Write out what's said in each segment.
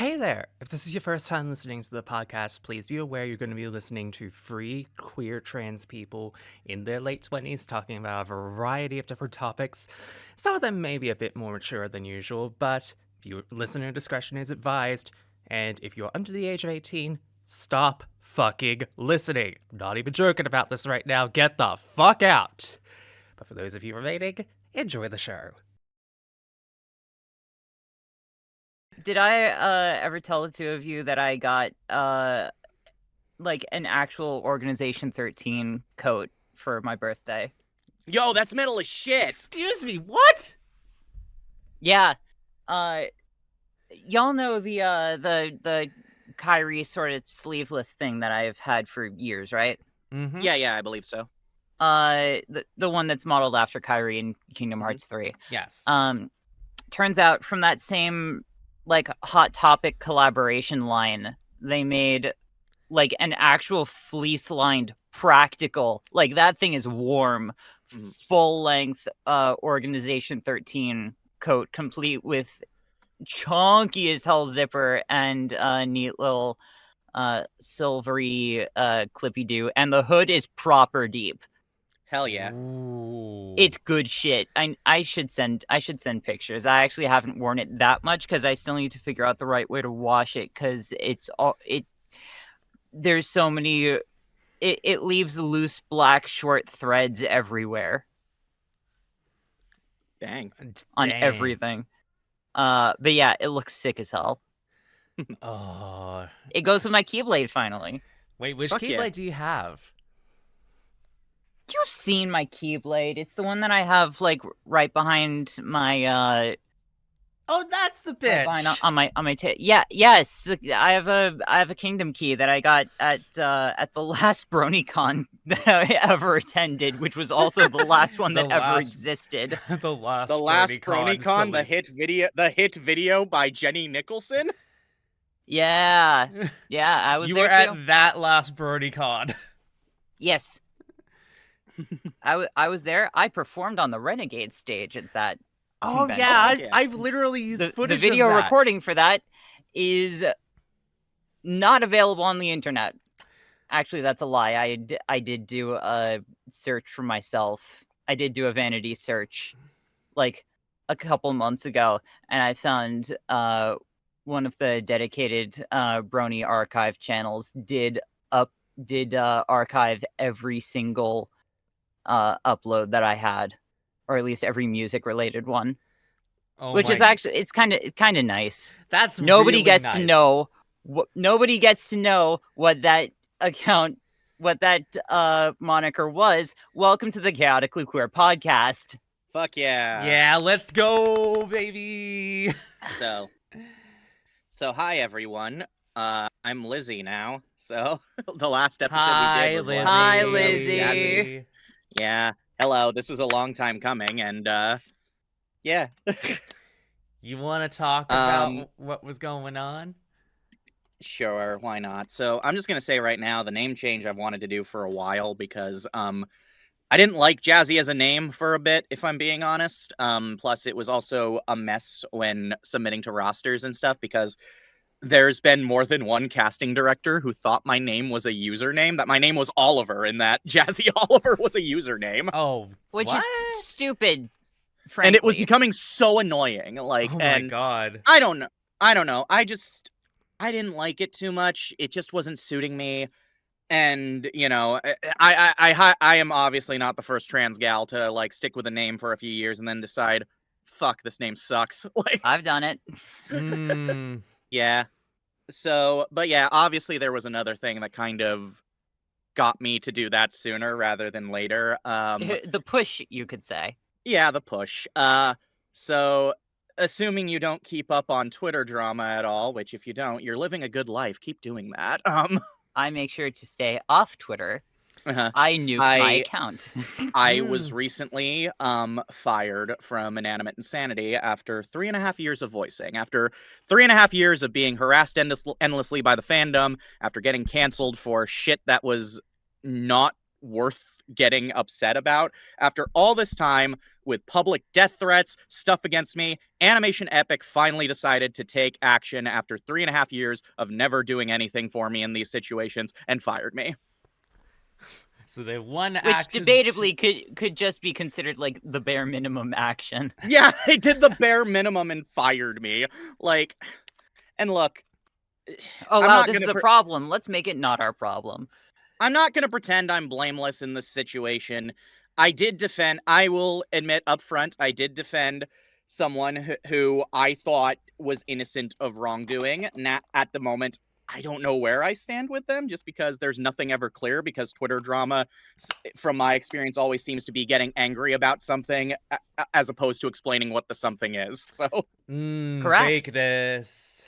Hey there! If this is your first time listening to the podcast, please be aware you're going to be listening to three queer trans people in their late 20s talking about a variety of different topics. Some of them may be a bit more mature than usual, but listener discretion is advised, and if you're under the age of 18, stop fucking listening. I'm not even joking about this right now. Get the fuck out! But for those of you remaining, enjoy the show. Did I ever tell the two of you that I got like an actual Organization 13 coat for my birthday? Yo, that's metal as shit. Excuse me, what? Yeah. Y'all know the Kyrie sort of sleeveless thing that I've had for years, right? Mm-hmm. Yeah, I believe so. The one that's modeled after Kyrie in Kingdom Hearts 3. Yes. Turns out from that same like Hot Topic collaboration line, they made like an actual fleece-lined practical, like that thing is warm, full-length Organization 13 coat, complete with chunky as hell zipper and a neat little silvery clippy-do, and the hood is proper deep. Hell yeah. Ooh. It's good shit. I should send pictures. I actually haven't worn it that much because I still need to figure out the right way to wash it, because there's so many. It leaves loose black short threads everywhere. Dang. On everything. But yeah, it looks sick as hell. Oh. It goes with my Keyblade finally. Wait, which Fuck Keyblade yeah. do you have? You've seen my Keyblade. It's the one that I have like right behind my Oh, that's the bitch. on my yes. I have a Kingdom Key that I got at the last BronyCon that I ever attended, which was also the last one that ever existed. The last BronyCon, the hit video by Jenny Nicholson. Yeah, I was. You there were too. at that last BronyCon. Yes. I was there. I performed on the Renegade stage at that. Oh convention. yeah, I've literally used footage. The video of that. recording for that is not available on the internet. Actually, that's a lie. I did do a search for myself. I did do a vanity search like a couple months ago, and I found one of the dedicated Brony archive channels did archive every single upload that I had, or at least every music related one. Oh, which is actually it's kind of nice. That's nobody really gets nice. to know nobody gets to know what that account, what that moniker was. Welcome to the Chaotically Queer podcast. Fuck yeah. Yeah, let's go, baby. So hi everyone. I'm Lizzy now. So the last episode Hi, we did was Lizzy. Hi, Lizzy. Yeah. Hello. This was a long time coming, and yeah. You want to talk about what was going on? Sure, why not? So I'm just gonna say right now, the name change I've wanted to do for a while because I didn't like Jazzy as a name for a bit, if I'm being honest. Plus, it was also a mess when submitting to rosters and stuff, because there's been more than one casting director who thought my name was a username, that my name was Oliver, and that Jazzy Oliver was a username. Oh, which what? is stupid, frankly. And it was becoming so annoying. Like, oh my god. I don't know. I didn't like it too much. It just wasn't suiting me. And, you know, I am obviously not the first trans gal to, like, stick with a name for a few years and then decide, fuck, this name sucks. Like, I've done it. Yeah. So, but yeah, obviously there was another thing that kind of got me to do that sooner rather than later. The push, you could say. Yeah, the push. So, assuming you don't keep up on Twitter drama at all, which if you don't, you're living a good life. Keep doing that. I make sure to stay off Twitter. Uh-huh. I nuked my account. I was recently fired from Inanimate Insanity after 3.5 years of voicing. After 3.5 years of being harassed endlessly by the fandom, after getting canceled for shit that was not worth getting upset about. After all this time with public death threats, stuff against me, Animation Epic finally decided to take action after 3.5 years of never doing anything for me in these situations and fired me. So they won Which action. debatably could just be considered like the bare minimum action. Yeah, they did the bare minimum and fired me. Like, and look, Oh I'm wow, not this is gonna a problem. Let's make it not our problem. I'm not going to pretend I'm blameless in this situation. I will admit up front, I did defend someone who I thought was innocent of wrongdoing. At the moment, I don't know where I stand with them, just because there's nothing ever clear, because Twitter drama, from my experience, always seems to be getting angry about something as opposed to explaining what the something is. So, Correct. Vagueness.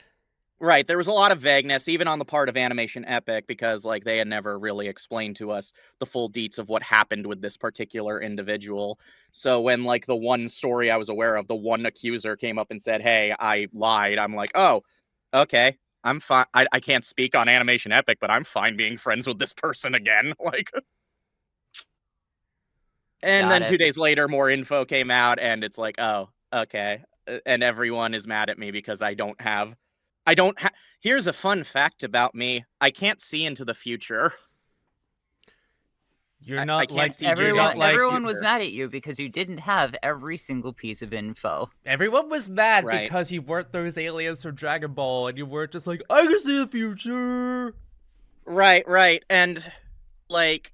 right, there was a lot of vagueness, even on the part of Animation Epic, because like they had never really explained to us the full deets of what happened with this particular individual. So when like the one story I was aware of, the one accuser came up and said, "Hey, I lied," I'm like, "Oh, okay, I'm fine. I can't speak on Animation Epic, but I'm fine being friends with this person again." Like, and Got then it. 2 days later, more info came out, and it's like, "Oh, okay," and everyone is mad at me because I don't have. Here's a fun fact about me. I can't see into the future. You're not I can't like see you're Judith not in like the Everyone was future. mad at you because you didn't have every single piece of info. everyone was mad Right. because you weren't those aliens from Dragon Ball, and you weren't just like, I can see the future. Right. And like,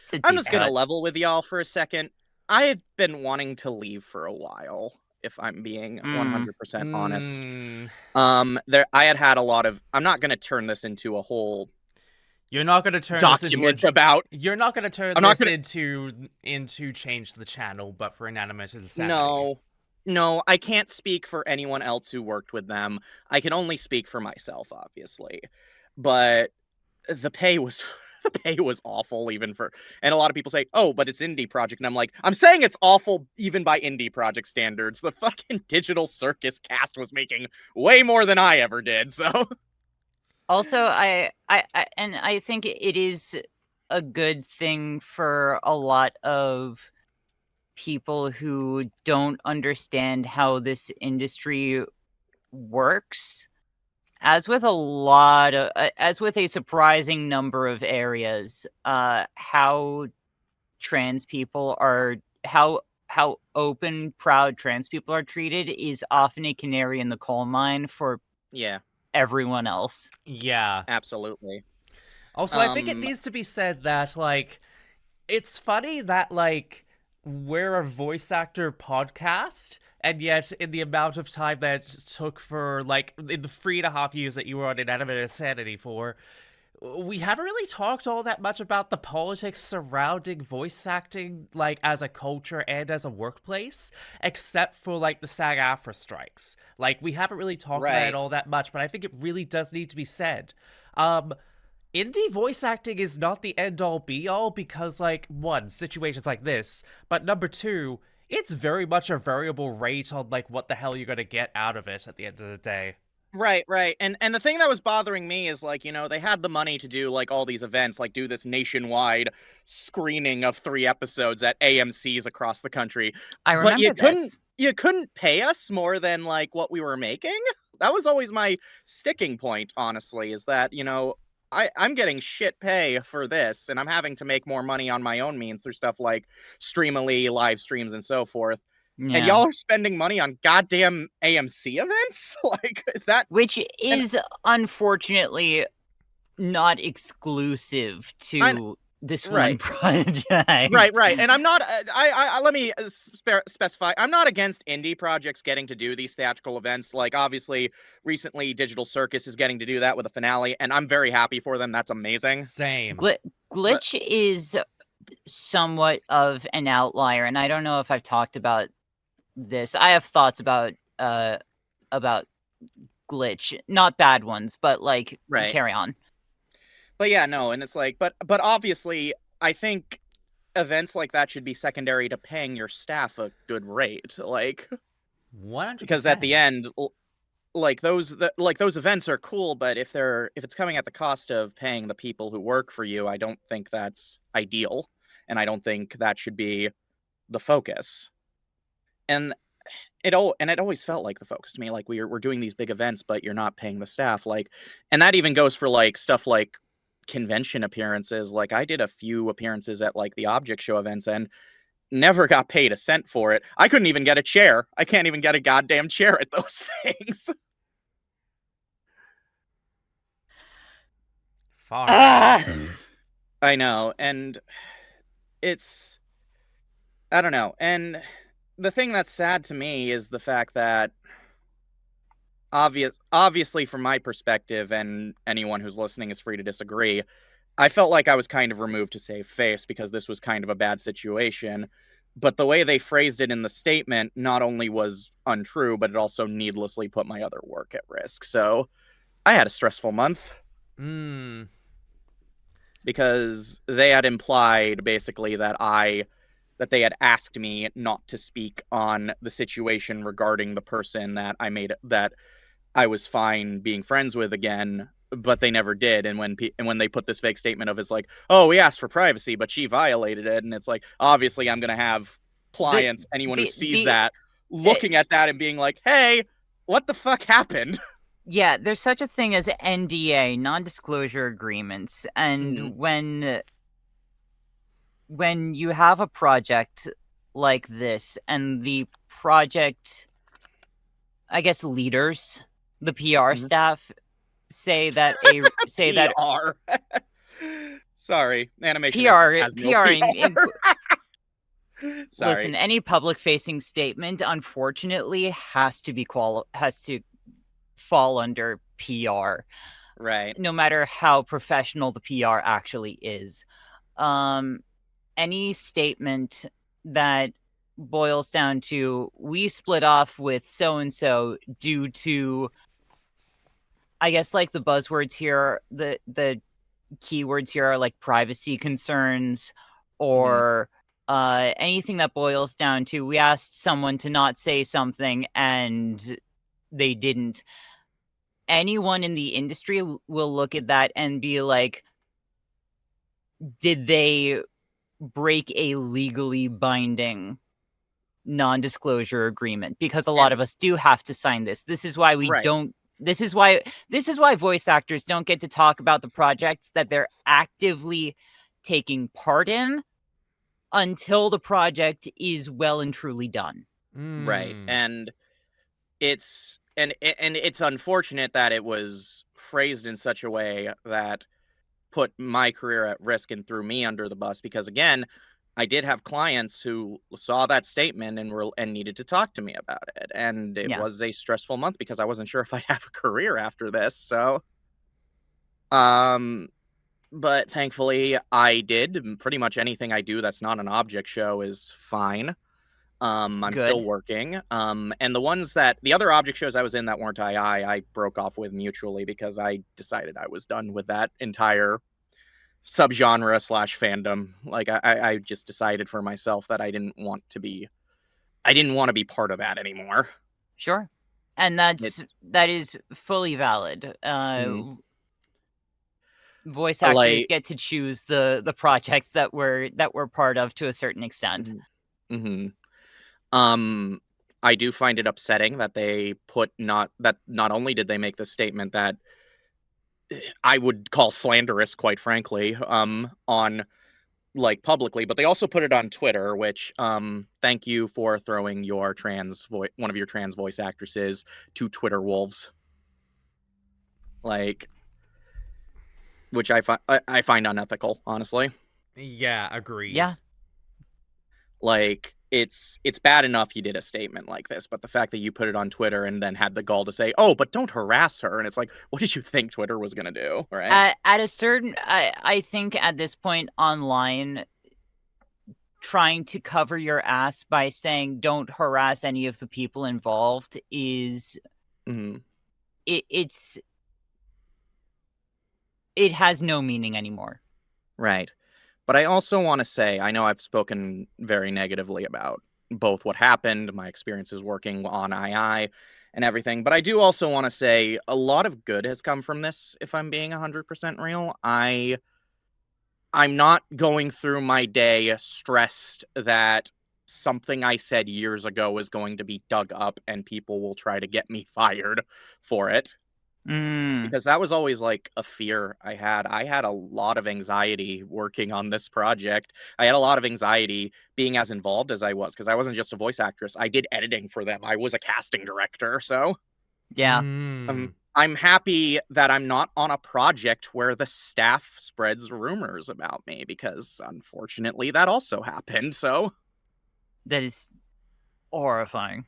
It's a I'm deep just gonna cut. level with y'all for a second. I had been wanting to leave for a while, if I'm being 100% honest. I had a lot of. I'm not gonna turn this into a whole You're not gonna turn this into document about. You're not gonna turn I'm not this gonna. into change the channel, but for inanimate insanity. No, I can't speak for anyone else who worked with them. I can only speak for myself, obviously. But the pay was the pay was awful, even for, and a lot of people say, "Oh, but it's indie project," and I'm like, I'm saying it's awful even by indie project standards. The fucking Digital Circus cast was making way more than I ever did, so Also, I think it is a good thing for a lot of people who don't understand how this industry works. As with as with a surprising number of areas, how trans people are, how open, proud trans people are treated is often a canary in the coal mine for yeah, everyone else. Yeah. absolutely. Also, I think it needs to be said that, like, it's funny that, like, we're a voice actor podcast, and yet in the amount of time that it took for, like, in the 3.5 years that you were on Inanimate Insanity for, we haven't really talked all that much about the politics surrounding voice acting, like, as a culture and as a workplace, except for, like, the SAG-AFTRA strikes. Like, we haven't really talked about it Right. all that much, but I think it really does need to be said. Indie voice acting is not the end-all be-all because, like, one, situations like this, but number two, it's very much a variable rate on, like, what the hell you're gonna get out of it at the end of the day. Right. And the thing that was bothering me is, like, they had the money to do like all these events, like do this nationwide screening of 3 episodes at AMC's across the country. I But remember this. you couldn't pay us more than like what we were making. That was always my sticking point, honestly, is that, I'm getting shit pay for this, and I'm having to make more money on my own means through stuff like Streamily, live streams, and so forth. And Yeah. y'all are spending money on goddamn AMC events? Like, is that. Which And is unfortunately not exclusive I to this one right. project. Right. And I'm not. Let me specify. I'm not against indie projects getting to do these theatrical events. Like, obviously, recently Digital Circus is getting to do that with a finale, and I'm very happy for them. That's amazing. Same. But Glitch is somewhat of an outlier, and I don't know if I've talked about this. I have thoughts about Glitch, not bad ones, but like right. carry on. But yeah, no, and it's like, but obviously, I think events like that should be secondary to paying your staff a good rate. Like, 100%. because at the end, those events are cool, but if it's coming at the cost of paying the people who work for you, I don't think that's ideal, and I don't think that should be the focus. And it always felt like the focus to me. Like we're doing these big events, but you're not paying the staff. Like, and that even goes for like stuff like convention appearances. Like I did a few appearances at like the object show events and never got paid a cent for it. I couldn't even get a chair. I can't even get a goddamn chair at those things. Far Ah! I know, and it's I don't know. And the thing that's sad to me is the fact that obviously from my perspective, and anyone who's listening is free to disagree, I felt like I was kind of removed to save face because this was kind of a bad situation. But the way they phrased it in the statement not only was untrue, but it also needlessly put my other work at risk. So I had a stressful month Mm. because they had implied basically that they had asked me not to speak on the situation regarding the person that I was fine being friends with again, but they never did. And when they put this fake statement of it's like, oh, we asked for privacy, but she violated it, and it's like, obviously, I'm gonna have clients, anyone who sees that, looking at that and being like, hey, what the fuck happened? Yeah, there's such a thing as NDA, non-disclosure agreements, and Mhm. when you have a project like this, and the project, I guess, leaders, the PR Mhm. staff say that PR. Sorry, animation PR has no PR in PR. Sorry. listen, any public-facing statement, unfortunately, has to fall under PR, Right. no matter how professional the PR actually is. Any statement that boils down to we split off with so and so due to, I guess, like, the buzzwords here, the keywords here are like privacy concerns, Mhm. or anything that boils down to we asked someone to not say something and they didn't. Anyone in the industry will look at that and be like, did they break a legally binding non-disclosure agreement? Because a lot And of us do have to sign this. This is why we right. don't this is why voice actors don't get to talk about the projects that they're actively taking part in until the project is well and truly done. Right. Mm. And it's unfortunate that it was phrased in such a way that put my career at risk and threw me under the bus because again, I did have clients who saw that statement and needed to talk to me about it. And it Yeah, was a stressful month because I wasn't sure if I'd have a career after this. So um but thankfully I did. Pretty much anything I do that's not an object show is fine. I'm still good. working. And the other object shows I was in that weren't I broke off with mutually because I decided I was done with that entire subgenre slash fandom. Like I just decided for myself that I didn't want to be part of that anymore. Sure. And It's that is fully valid. mhm. Voice actors Like get to choose the projects that we're part of to a certain extent. mhm. Mhm. Um, I do find it upsetting that not only did they make the statement that I would call slanderous, quite frankly, on like publicly, but they also put it on Twitter, which thank you for throwing one of your trans voice actresses to Twitter wolves. Like which I find unethical, honestly. Yeah, agreed. Yeah. Like it's bad enough you did a statement like this, but the fact that you put it on Twitter and then had the gall to say, "Oh, but don't harass her." And it's like, what did you think Twitter was going to do, right? At a certain, I think at this point online, trying to cover your ass by saying don't harass any of the people involved is Mhm. it's it has no meaning anymore. Right. But I also want to say, I know I've spoken very negatively about both what happened, my experiences working on II, and everything. But I do also want to say a lot of good has come from this, if I'm being 100% real. I'm not going through my day stressed that something I said years ago is going to be dug up and people will try to get me fired for it. Because that was always like a fear I had. I had a lot of anxiety working on this project. I had a lot of anxiety being as involved as I was because I wasn't just a voice actress. I did editing for them. I was a casting director. So Yeah. I'm happy that I'm not on a project where the staff spreads rumors about me because unfortunately that also happened. So That is horrifying.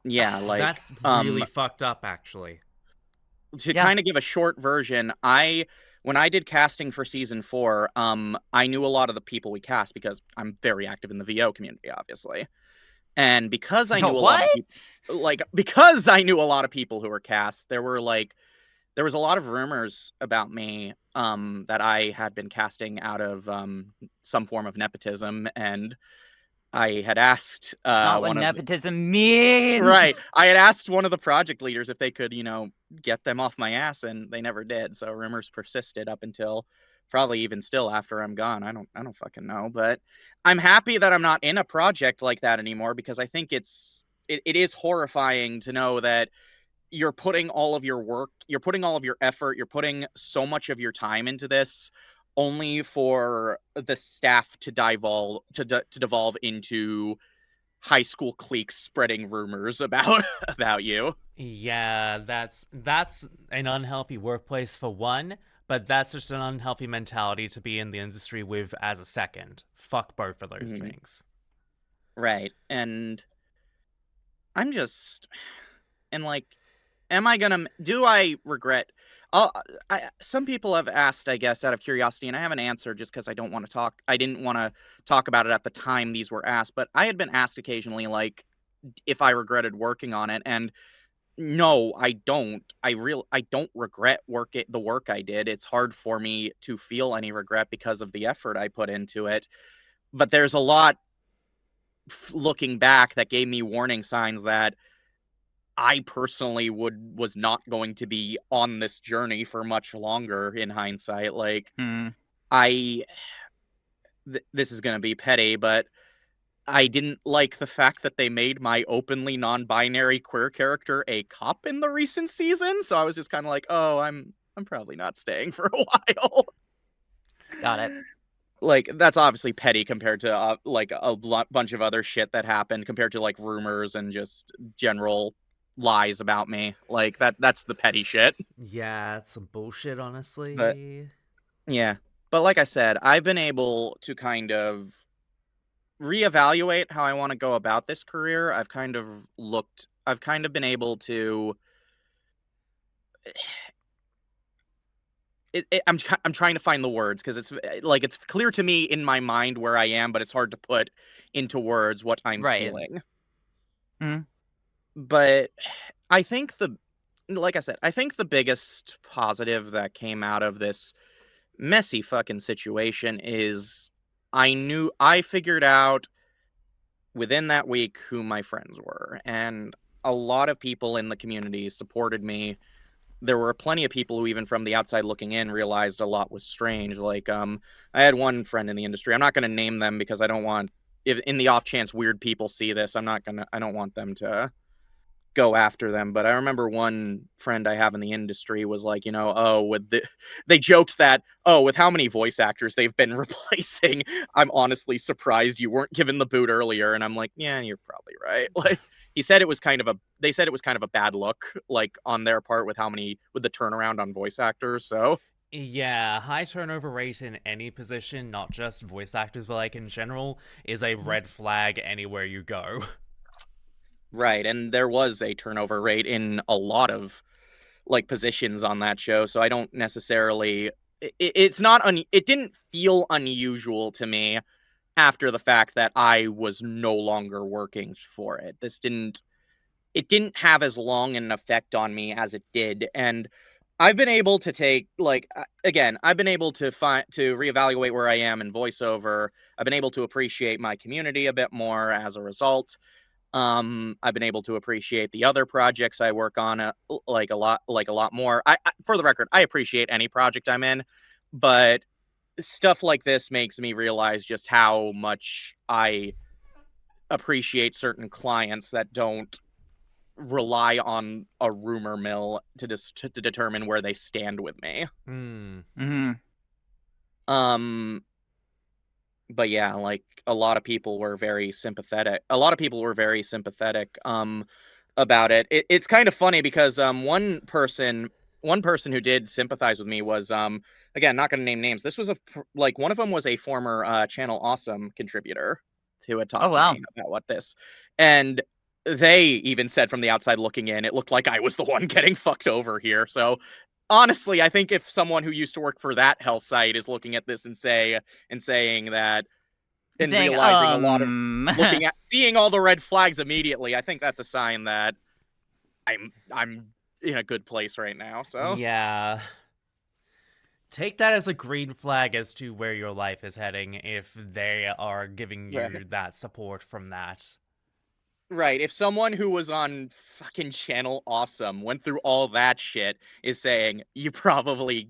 yeah, like That's really fucked up, actually. to Yeah. kind of give a short version, when I did casting for season 4, I knew a lot of the people we cast because I'm very active in the VO community, obviously. And because I knew a lot of What? people, because I knew a lot of people who were cast, there was a lot of rumors about me that I had been casting out of some form of nepotism, and I had asked It's not what one of nepotism means. right. I had asked one of the project leaders if they could, get them off my ass, and they never did. So rumors persisted up until probably even still after I'm gone. I don't fucking know, but I'm happy that I'm not in a project like that anymore because I think it is horrifying to know that you're putting all of your work, you're putting all of your effort, you're putting so much of your time into this only for the staff to devolve into high school cliques spreading rumors about you. Yeah, that's an unhealthy workplace for one, but that's just an unhealthy mentality to be in the industry with as a second. Fuck both of those things. Right. And I'm just and like do I regret some people have asked, I guess, out of curiosity, and I haven't answered just because I didn't want to talk about it at the time these were asked, but I had been asked occasionally, like, if I regretted working on it, and no, I don't. I don't regret the work I did. It's hard for me to feel any regret because of the effort I put into it. But there's a lot looking back that gave me warning signs that I personally was not going to be on this journey for much longer in hindsight. Like I this is going to be petty, but I didn't like the fact that they made my openly non-binary queer character a cop in the recent season, so I was just kind of like, "Oh, I'm probably not staying for a while." Got it. Like, that's obviously petty compared to like bunch of other shit that happened compared to like rumors and just general lies about me. Like that's the petty shit. Yeah, it's some bullshit, honestly. But yeah. But like I said, I've been able to kind of reevaluate how I want to go about this career. I've kind of been able to I'm trying to find the words because it's clear to me in my mind where I am, but it's hard to put into words what I'm feeling. But I think like I said, I think the biggest positive that came out of this messy fucking situation is I figured out within that week who my friends were, and a lot of people in the community supported me. There were plenty of people who, even from the outside looking in, realized a lot was strange. Like, I had one friend in the industry. I'm not going to name them because I don't want, if in the off chance weird people see this, I don't want them to go after them. But I remember one friend I have in the industry was like, they joked that, with how many voice actors they've been replacing, I'm honestly surprised you weren't given the boot earlier. And I'm like, yeah, you're probably right. Like, they said it was kind of a bad look, like on their part with the turnaround on voice actors. So yeah, high turnover rate in any position, not just voice actors, but like in general, is a red flag anywhere you go. right, and there was a turnover rate in a lot of like positions on that show, so I don't necessarily it didn't feel unusual to me after the fact that I was no longer working for it. It didn't have as long an effect on me as it did, and I've been able to take I've been able to reevaluate where I am in voiceover. I've been able to appreciate my community a bit more as a result. I've been able to appreciate the other projects I work on a lot more. For the record, I appreciate any project I'm in, but stuff like this makes me realize just how much I appreciate certain clients that don't rely on a rumor mill to determine where they stand with me. But yeah, like a lot of people were very sympathetic. About it. It's kind of funny because one person who did sympathize with me was again, not going to name names. This was one of them was a former Channel Awesome contributor who had talked to me about what this, and they even said from the outside looking in, it looked like I was the one getting fucked over here. So honestly, I think if someone who used to work for that hell site is looking at this and saying that and realizing a lot of seeing all the red flags immediately, I think that's a sign that I'm in a good place right now. So yeah, take that as a green flag as to where your life is heading if they are giving you that support from that. Right, if someone who was on fucking Channel Awesome went through all that shit is saying you probably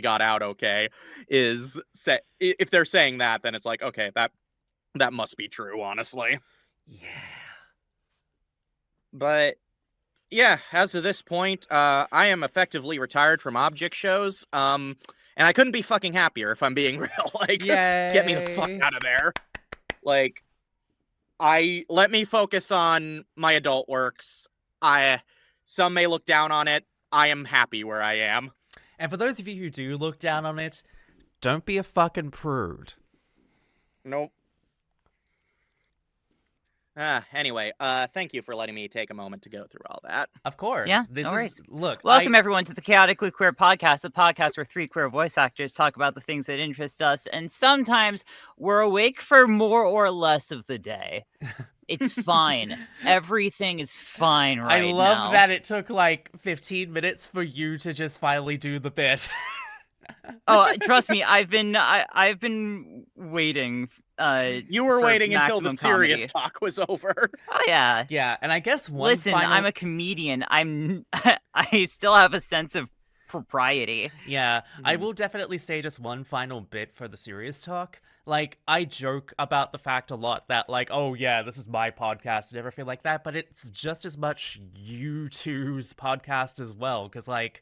got out okay, if they're saying that, then it's like, okay, that must be true, honestly. Yeah. But yeah, as of this point, I am effectively retired from object shows. And I couldn't be fucking happier if I'm being real. Like, get me the fuck out of there. Like, let me focus on my adult works. Some may look down on it. I am happy where I am. And for those of you who do look down on it, don't be a fucking prude. Nope. Anyway, thank you for letting me take a moment to go through all that. Of course. Yeah, this no is worries. Welcome everyone to the Chaotically Queer podcast, the podcast where 3 queer voice actors talk about the things that interest us, and sometimes we're awake for more or less of the day. It's fine. Everything is fine right now. I love that it took like 15 minutes for you to just finally do the bit. Oh, trust me, I've been waiting. You were waiting until the serious talk was over. Oh yeah, yeah. And I guess I'm a comedian. I still have a sense of propriety. Yeah, I will definitely say just one final bit for the serious talk. Like, I joke about the fact a lot that, like, oh yeah, this is my podcast and everything like that, but it's just as much you two's podcast as well, because, like,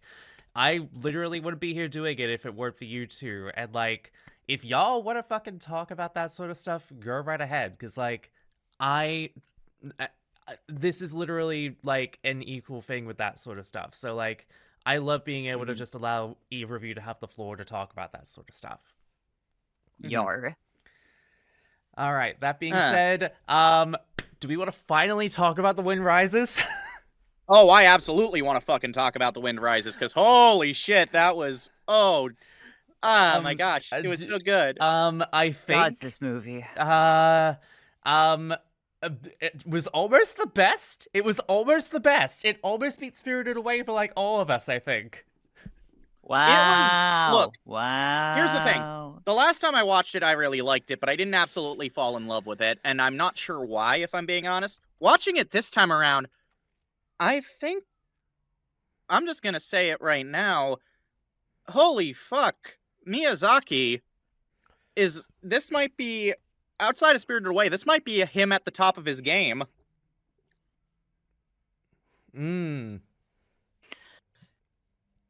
I literally wouldn't be here doing it if it weren't for you two, and, like, if y'all want to fucking talk about that sort of stuff, go right ahead, because, like, this is literally, like, an equal thing with that sort of stuff, so, like, I love being able to just allow either of you to have the floor to talk about that sort of stuff. Yar. All right, that being said, do we want to finally talk about The Wind Rises? Oh, I absolutely want to fucking talk about The Wind Rises, because holy shit, that was, my gosh, it was so good. I think... God's this movie. It was almost the best. It was almost the best. It almost beat Spirited Away for, like, all of us, I think. Wow. Wow. Here's the thing. The last time I watched it, I really liked it, but I didn't absolutely fall in love with it, and I'm not sure why, if I'm being honest. Watching it this time around, I think... I'm just gonna say it right now. Holy fuck. Miyazaki this might be... Outside of Spirited Away, this might be him at the top of his game.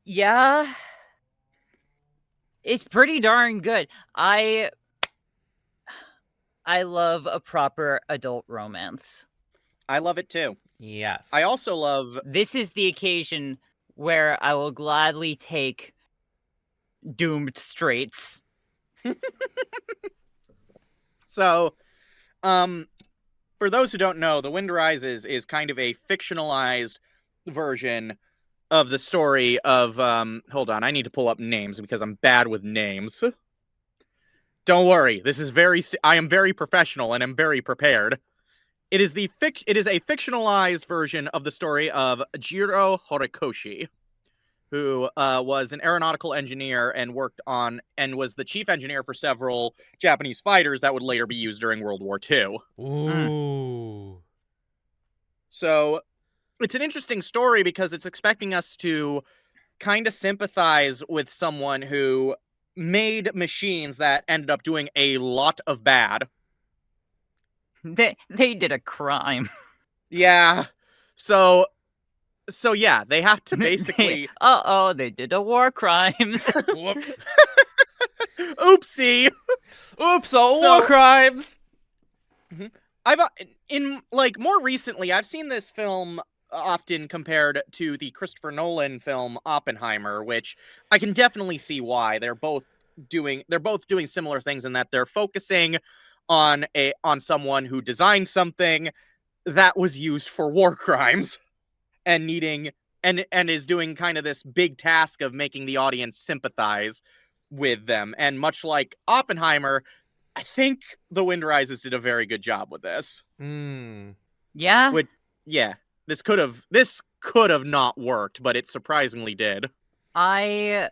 Yeah. It's pretty darn good. I love a proper adult romance. I love it too. Yes. I also love... This is the occasion where I will gladly take Doomed Straits. So, for those who don't know, The Wind Rises is kind of a fictionalized version of the story of, hold on, I need to pull up names because I'm bad with names. Don't worry, I am very professional and am very prepared. It is a fictionalized version of the story of Jiro Horikoshi, who was an aeronautical engineer and was the chief engineer for several Japanese fighters that would later be used during World War II. Ooh. So it's an interesting story because it's expecting us to kind of sympathize with someone who made machines that ended up doing a lot of bad. They did a crime. Yeah. So yeah, they have to basically They did a war crimes. Whoops. oopsie. Oops, all So- war crimes. I've in like more recently I've seen this film often compared to the Christopher Nolan film Oppenheimer, which I can definitely see why. They're both doing similar things in that they're focusing on someone who designed something that was used for war crimes and needing and is doing kind of this big task of making the audience sympathize with them. And much like Oppenheimer, I think The Wind Rises did a very good job with this. Yeah. Which, yeah, this could have not worked, but it surprisingly did. God,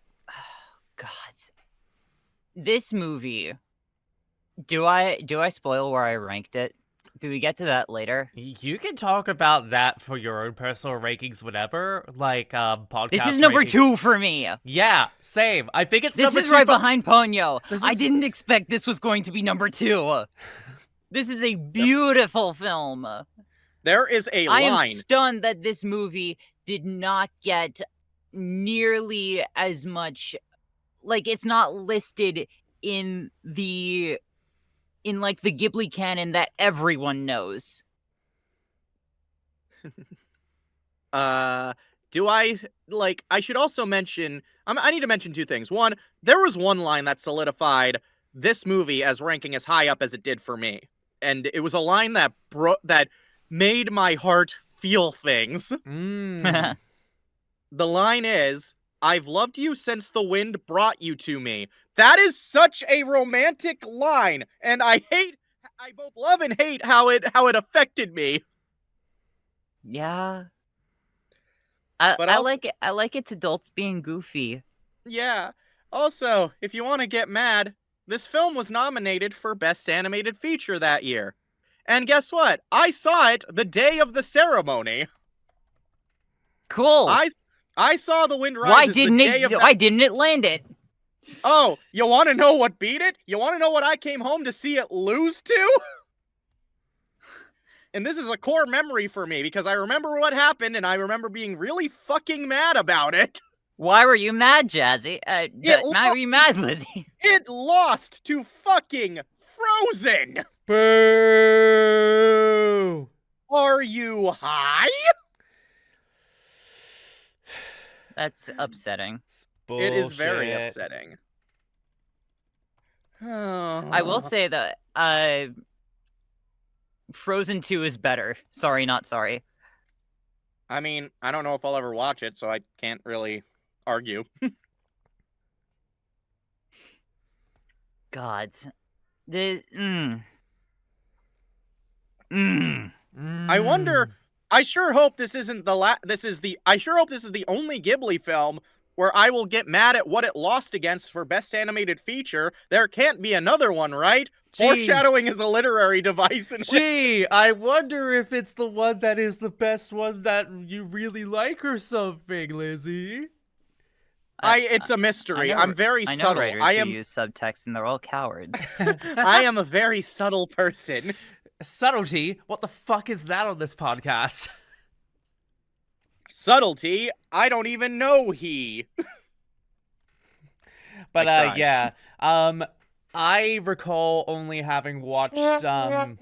this movie. Do I spoil where I ranked it? Do we get to that later? You can talk about that for your own personal rankings, whatever. Like podcast. This is number rankings. 2 for me. Yeah, same. I think it's This number is 2 right for- behind Ponyo. This I is- didn't expect this was going to be number 2. This is a beautiful film. There is a I am line. stunned that this movie did not get nearly as much, like, it's not listed in the Ghibli canon that everyone knows. Do I I should also mention I need to mention 2 things. One, there was one line that solidified this movie as ranking as high up as it did for me. And it was a line that made my heart feel things. Mm. The line is, "I've loved you since the wind brought you to me." That is such a romantic line, and I both love and hate how it affected me. Yeah. But I also- like it. I like its adults being goofy. Yeah. Also, if you want to get mad, this film was nominated for Best Animated Feature that year. And guess what? I saw it the day of the ceremony. Cool. I saw The Wind Rises Why the didn't day of Why didn't it land it? Oh, you want to know what beat it? You want to know what I came home to see it lose to? And this is a core memory for me because I remember what happened and I remember being really fucking mad about it. Why were you mad, Jazzy? Why were you mad, Lizzy? It lost to fucking Frozen. Boo! Are you high? That's upsetting. It is very Bullshit. upsetting. I will say that Frozen 2 is better. Sorry, not sorry. I mean, I don't know if I'll ever watch it, so I can't really argue. God. I wonder. I sure hope this isn't the I sure hope this is the only Ghibli film where I will get mad at what it lost against for Best Animated Feature. There can't be another one, right? Gee. Foreshadowing is a literary device. Gee, I wonder if it's the one that is the best one that you really like or something, Lizzy. It's a mystery. I'm very I know subtle. writers I who am. use subtext and they're all cowards. I am a very subtle person. Subtlety? What the fuck is that on this podcast? Subtlety? I don't even know he. But I tried. yeah. I recall only having watched fucking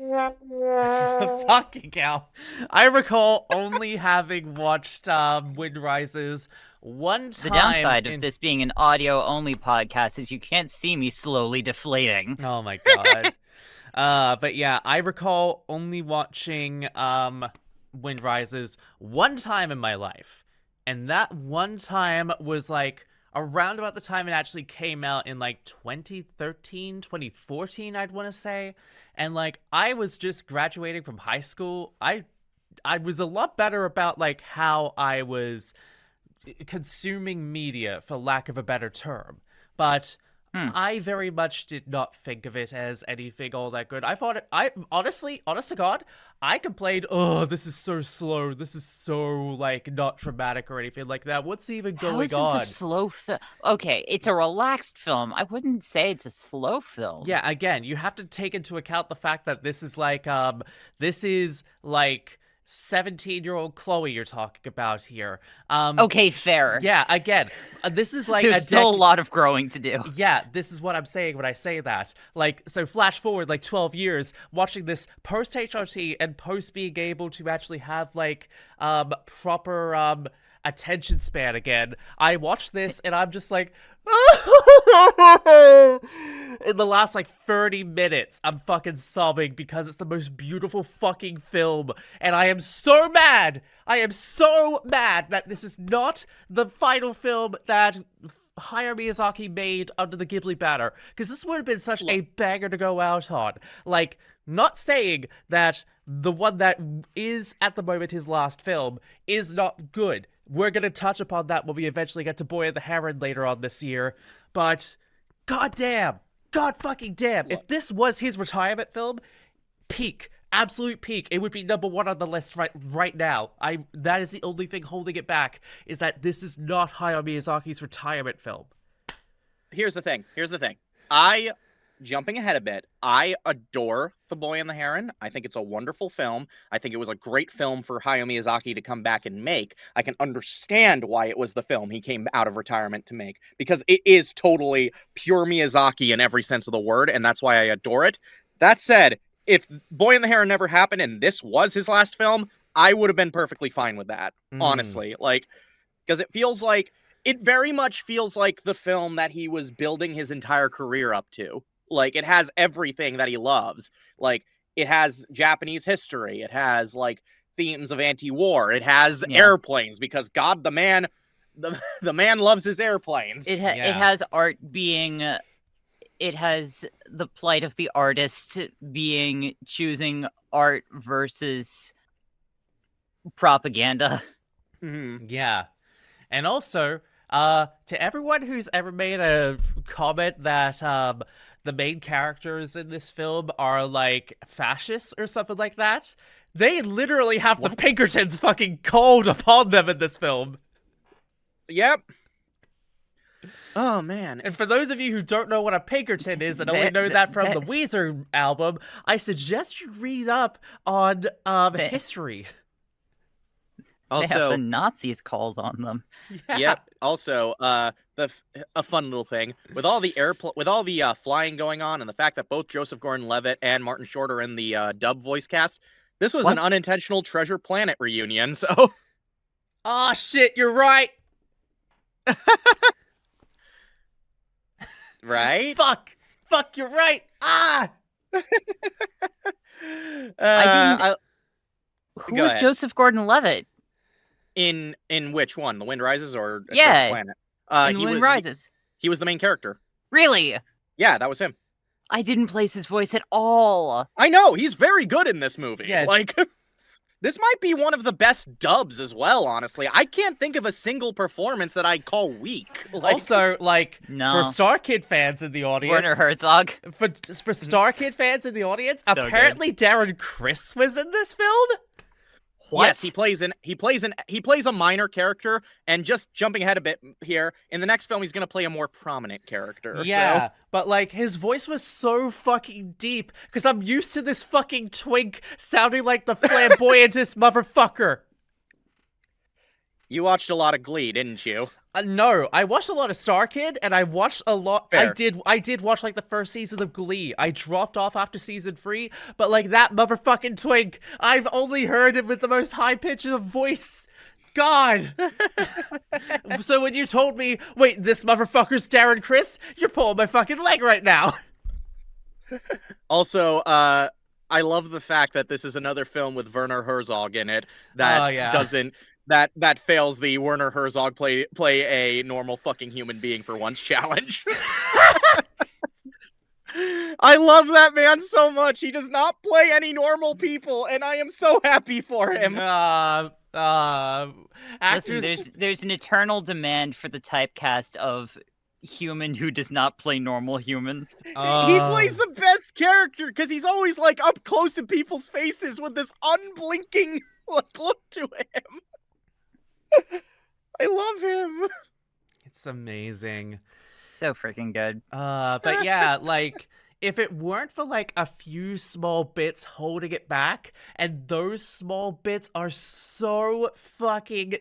hell. I recall only having watched Wind Rises one time. The downside of this being an audio-only podcast is you can't see me slowly deflating. Oh my god. But yeah, I recall only watching Wind Rises one time in my life. And that one time was like around about the time it actually came out in like 2013, 2014, I'd want to say. And like I was just graduating from high school. I was a lot better about like how I was consuming media, for lack of a better term. But I very much did not think of it as anything all that good. I thought I honestly, honest to God, I complained, oh, this is so slow. This is so, like, not dramatic or anything like that. What's even How is going on? this a slow film? Okay, it's a relaxed film. I wouldn't say it's a slow film. Yeah, again, you have to take into account the fact that this is like 17-year-old Chloe you're talking about here. Okay, fair. Yeah, again, this is like There's still a lot of growing to do. Yeah, this is what I'm saying when I say that. Like, so flash forward like 12 years, watching this post HRT and post being able to actually have like proper attention span again. I watched this and I'm just like in the last like 30 minutes, I'm fucking sobbing because it's the most beautiful fucking film. And I am so mad. I am so mad that this is not the final film that Hayao Miyazaki made under the Ghibli banner. Because this would have been such a banger to go out on. Like, not saying that the one that is at the moment his last film is not good. We're going to touch upon that when we eventually get to Boy and the Heron later on this year. But, goddamn, god fucking damn, if this was his retirement film, peak, absolute peak, it would be #1 on the list right now. That is the only thing holding it back, is that this is not Hayao Miyazaki's retirement film. Here's the thing. Jumping ahead a bit, I adore The Boy and the Heron. I think it's a wonderful film. I think it was a great film for Hayao Miyazaki to come back and make. I can understand why it was the film he came out of retirement to make, because it is totally pure Miyazaki in every sense of the word, and that's why I adore it. That said, if Boy and the Heron never happened and this was his last film, I would have been perfectly fine with that, honestly. Like, because it very much feels like the film that he was building his entire career up to. Like, it has everything that he loves. Like, it has Japanese history. It has, like, themes of anti-war. It has airplanes, because, God, the man loves his airplanes. It has art being... It has the plight of the artist being choosing art versus propaganda. Yeah. And also, to everyone who's ever made a comment that the main characters in this film are like fascists or something like that, they literally have the Pinkertons fucking called upon them in this film. Yep. Oh, man. And for those of you who don't know what a Pinkerton is and only know that from the Weezer album, I suggest you read up on history. Also, they have the Nazis called on them. Yeah. Yep. Also, a fun little thing with all the flying going on, and the fact that both Joseph Gordon-Levitt and Martin Short are in the dub voice cast. This was an unintentional Treasure Planet reunion. So, oh shit, you're right. Right? Fuck, you're right. Ah. Who was Joseph Gordon-Levitt? In which one? The Wind Rises or yeah, Planet? In Wind Rises. He was the main character. Really? Yeah, that was him. I didn't place his voice at all. I know, he's very good in this movie. Yeah. Like, this might be one of the best dubs as well, honestly. I can't think of a single performance that I'd call weak. Like, also, like, for Star Kid fans in the audience... Werner Herzog. For Star Kid fans in the audience, so apparently good. Darren Criss was in this film? What? Yes, he plays a minor character, and just jumping ahead a bit here, in the next film he's gonna play a more prominent character. Yeah, but like his voice was so fucking deep, because I'm used to this fucking twink sounding like the flamboyantest motherfucker. You watched a lot of Glee, didn't you? No, I watched a lot of Star Kid, and I watched a lot. Fair. I did watch like the first season of Glee. I dropped off after season 3, but like that motherfucking twink, I've only heard him with the most high pitch of voice. God. So when you told me, wait, this motherfucker's Darren Criss, you're pulling my fucking leg right now. Also, I love the fact that this is another film with Werner Herzog in it that doesn't. That fails the Werner Herzog play a normal fucking human being for once challenge. I love that man so much. He does not play any normal people, and I am so happy for him. Listen, there's an eternal demand for the typecast of human who does not play normal human. He plays the best character because he's always like up close in people's faces with this unblinking look to him. I love him. It's amazing. So freaking good. But yeah, like, if it weren't for like a few small bits holding it back, and those small bits are so fucking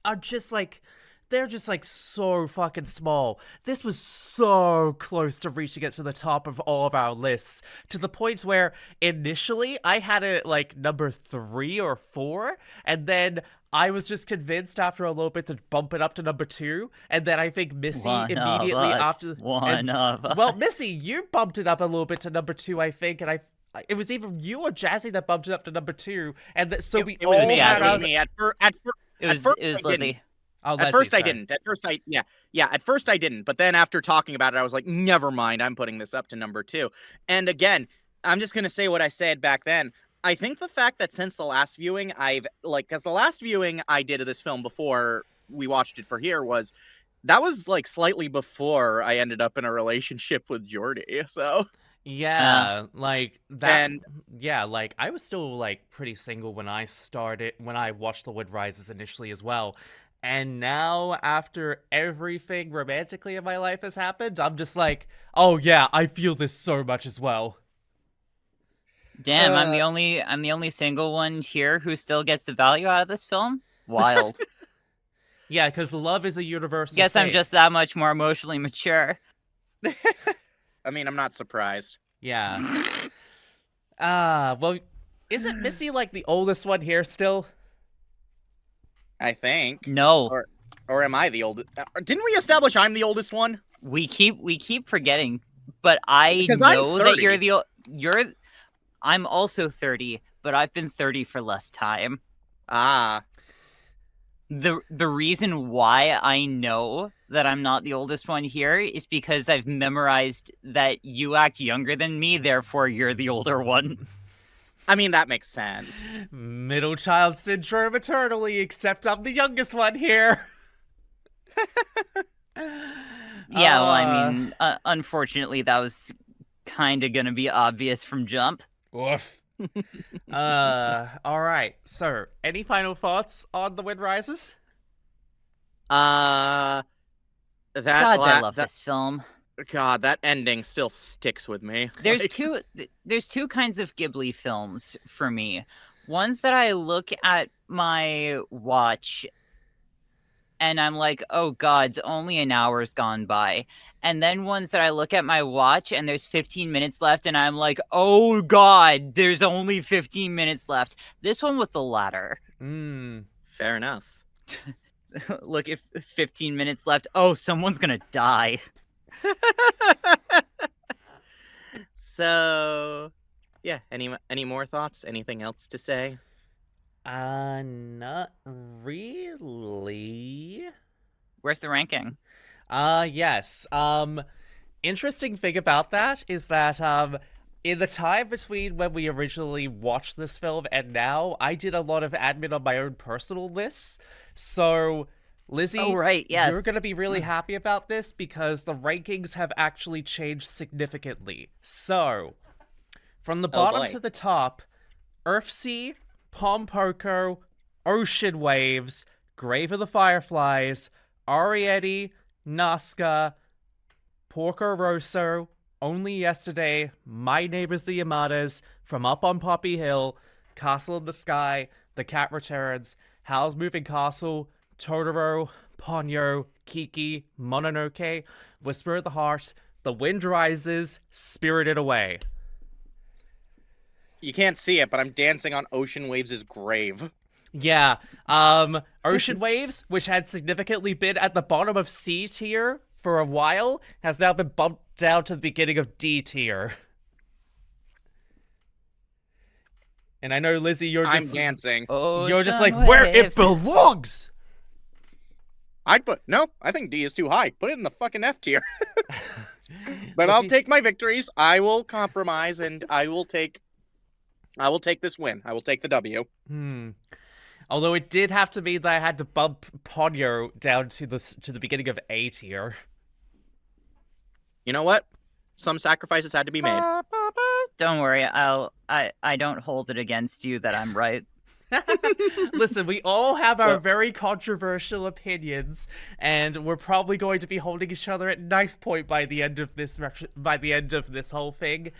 are just like they're just like so fucking small. This was so close to reaching it to the top of all of our lists, to the point where initially I had it like number 3 or 4, and then I was just convinced after a little bit to bump it up to number 2, and then I think Missy immediately after. Well, Missy, you bumped it up a little bit to number 2, I think, and it was either you or Jazzy that bumped it up to number 2, and so we it was all me. had It was me. It was Lizzy. Oh, at first I didn't. At first I didn't. But then after talking about it, I was like, never mind. I'm putting this up to number 2. And again, I'm just going to say what I said back then. I think the fact that since the last viewing, because the last viewing I did of this film before we watched it for here that was like slightly before I ended up in a relationship with Jordy. So yeah, like that. And yeah, like I was still like pretty single when I watched The Wood Rises initially as well. And now, after everything romantically in my life has happened, I'm just like, oh yeah, I feel this so much as well. Damn, I'm the only single one here who still gets the value out of this film. Wild. Yeah, because love is a universal Guess thing. I'm just that much more emotionally mature. I mean, I'm not surprised. Yeah. Well, isn't Missy like the oldest one here still? I think. No. Or am I the oldest? Didn't we establish I'm the oldest one? We keep forgetting, but I Because know I'm that 30. I'm also 30, but I've been 30 for less time. Ah. The reason why I know that I'm not the oldest one here is because I've memorized that you act younger than me, therefore you're the older one. I mean, that makes sense. Middle child syndrome eternally, except I'm the youngest one here. Yeah, well, I mean, unfortunately, that was kind of going to be obvious from jump. Woof. All right. So, any final thoughts on The Wind Rises? I love this film. God, that ending still sticks with me. There's two kinds of Ghibli films for me. Ones that I look at my watch and I'm like, oh God, it's only an hour's gone by. And then ones that I look at my watch and there's 15 minutes left and I'm like, oh God, there's only 15 minutes left. This one was the latter. Fair enough. Look, if 15 minutes left, oh, someone's gonna die. So, yeah, any more thoughts? Anything else to say? Not really. Where's the ranking? Yes. Interesting thing about that is that, in the time between when we originally watched this film and now, I did a lot of admin on my own personal lists. So, Lizzy, oh, right, yes. You're going to be really happy about this because the rankings have actually changed significantly. So, from the bottom to the top, Earthsea, Pompoko, Ocean Waves, Grave of the Fireflies, Arrietty, Nazca, Porco Rosso, Only Yesterday, My Neighbors the Yamadas, From Up on Poppy Hill, Castle in the Sky, The Cat Returns, Howl's Moving Castle, Totoro, Ponyo, Kiki, Mononoke, Whisper of the Heart, The Wind Rises, Spirited Away. You can't see it, but I'm dancing on Ocean Waves' grave. Yeah, Ocean Waves, which had significantly been at the bottom of C tier for a while, has now been bumped down to the beginning of D tier. And I know, Lizzy, I'm dancing. You're just like, where it belongs! I think D is too high. Put it in the fucking F tier. But I'll take my victories. I will compromise, and I will take this win. I will take the W. Although it did have to mean that I had to bump Ponyo down to the beginning of A tier. You know what? Some sacrifices had to be made. Don't worry, I don't hold it against you that I'm right. Listen, we all have our So- very controversial opinions, and we're probably going to be holding each other at knife point by the end of this whole thing.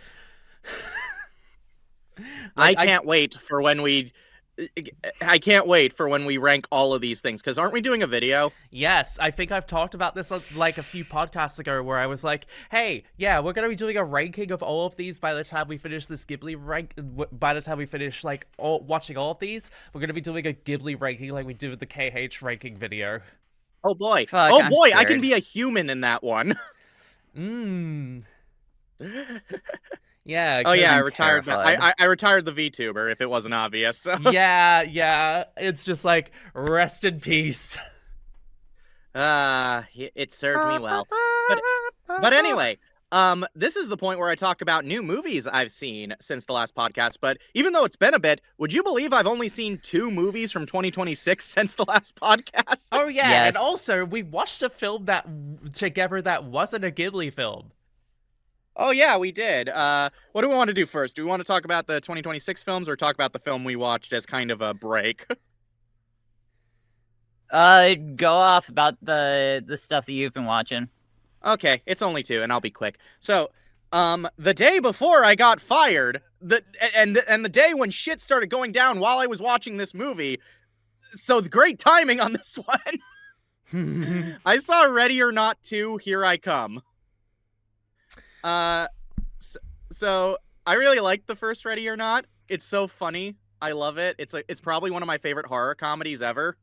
I can't wait for when we. I can't wait for when we rank all of these things, because aren't we doing a video? Yes, I think I've talked about this like a few podcasts ago, where I was like, "Hey, yeah, we're gonna be doing a ranking of all of these by the time we finish this Ghibli rank. By the time we finish like watching all of these, we're gonna be doing a Ghibli ranking like we did with the KH ranking video." Oh boy! Fuck, Oh I'm boy! I can scared. be a human in that one. Yeah. Oh yeah, I I'm retired. terrified. I retired the VTuber. If it wasn't obvious. Yeah. It's just like rest in peace. It served me well. But anyway, this is the point where I talk about new movies I've seen since the last podcast. But even though it's been a bit, would you believe I've only seen 2 movies from 2026 since the last podcast? Oh yeah, Yes. and also we watched a film that together that wasn't a Ghibli film. Oh yeah, we did. What do we want to do first? Do we want to talk about the 2026 films or talk about the film we watched as kind of a break? Go off about the stuff that you've been watching. Okay, it's only 2, and I'll be quick. So, the day before I got fired, and the day when shit started going down while I was watching this movie, so great timing on this one. I saw Ready or Not 2, Here I Come. So I really liked the first Ready or Not. It's so funny. I love it. It's probably one of my favorite horror comedies ever.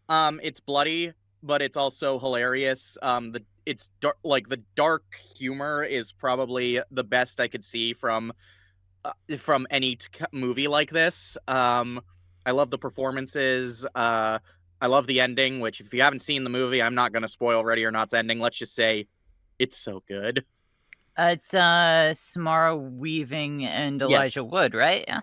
It's bloody, but it's also hilarious. The dark humor is probably the best I could see from any movie like this. I love the performances. I love the ending, which if you haven't seen the movie, I'm not going to spoil Ready or Not's ending. Let's just say it's so good. It's Samara Weaving and Yes. Elijah Wood, right? Yeah.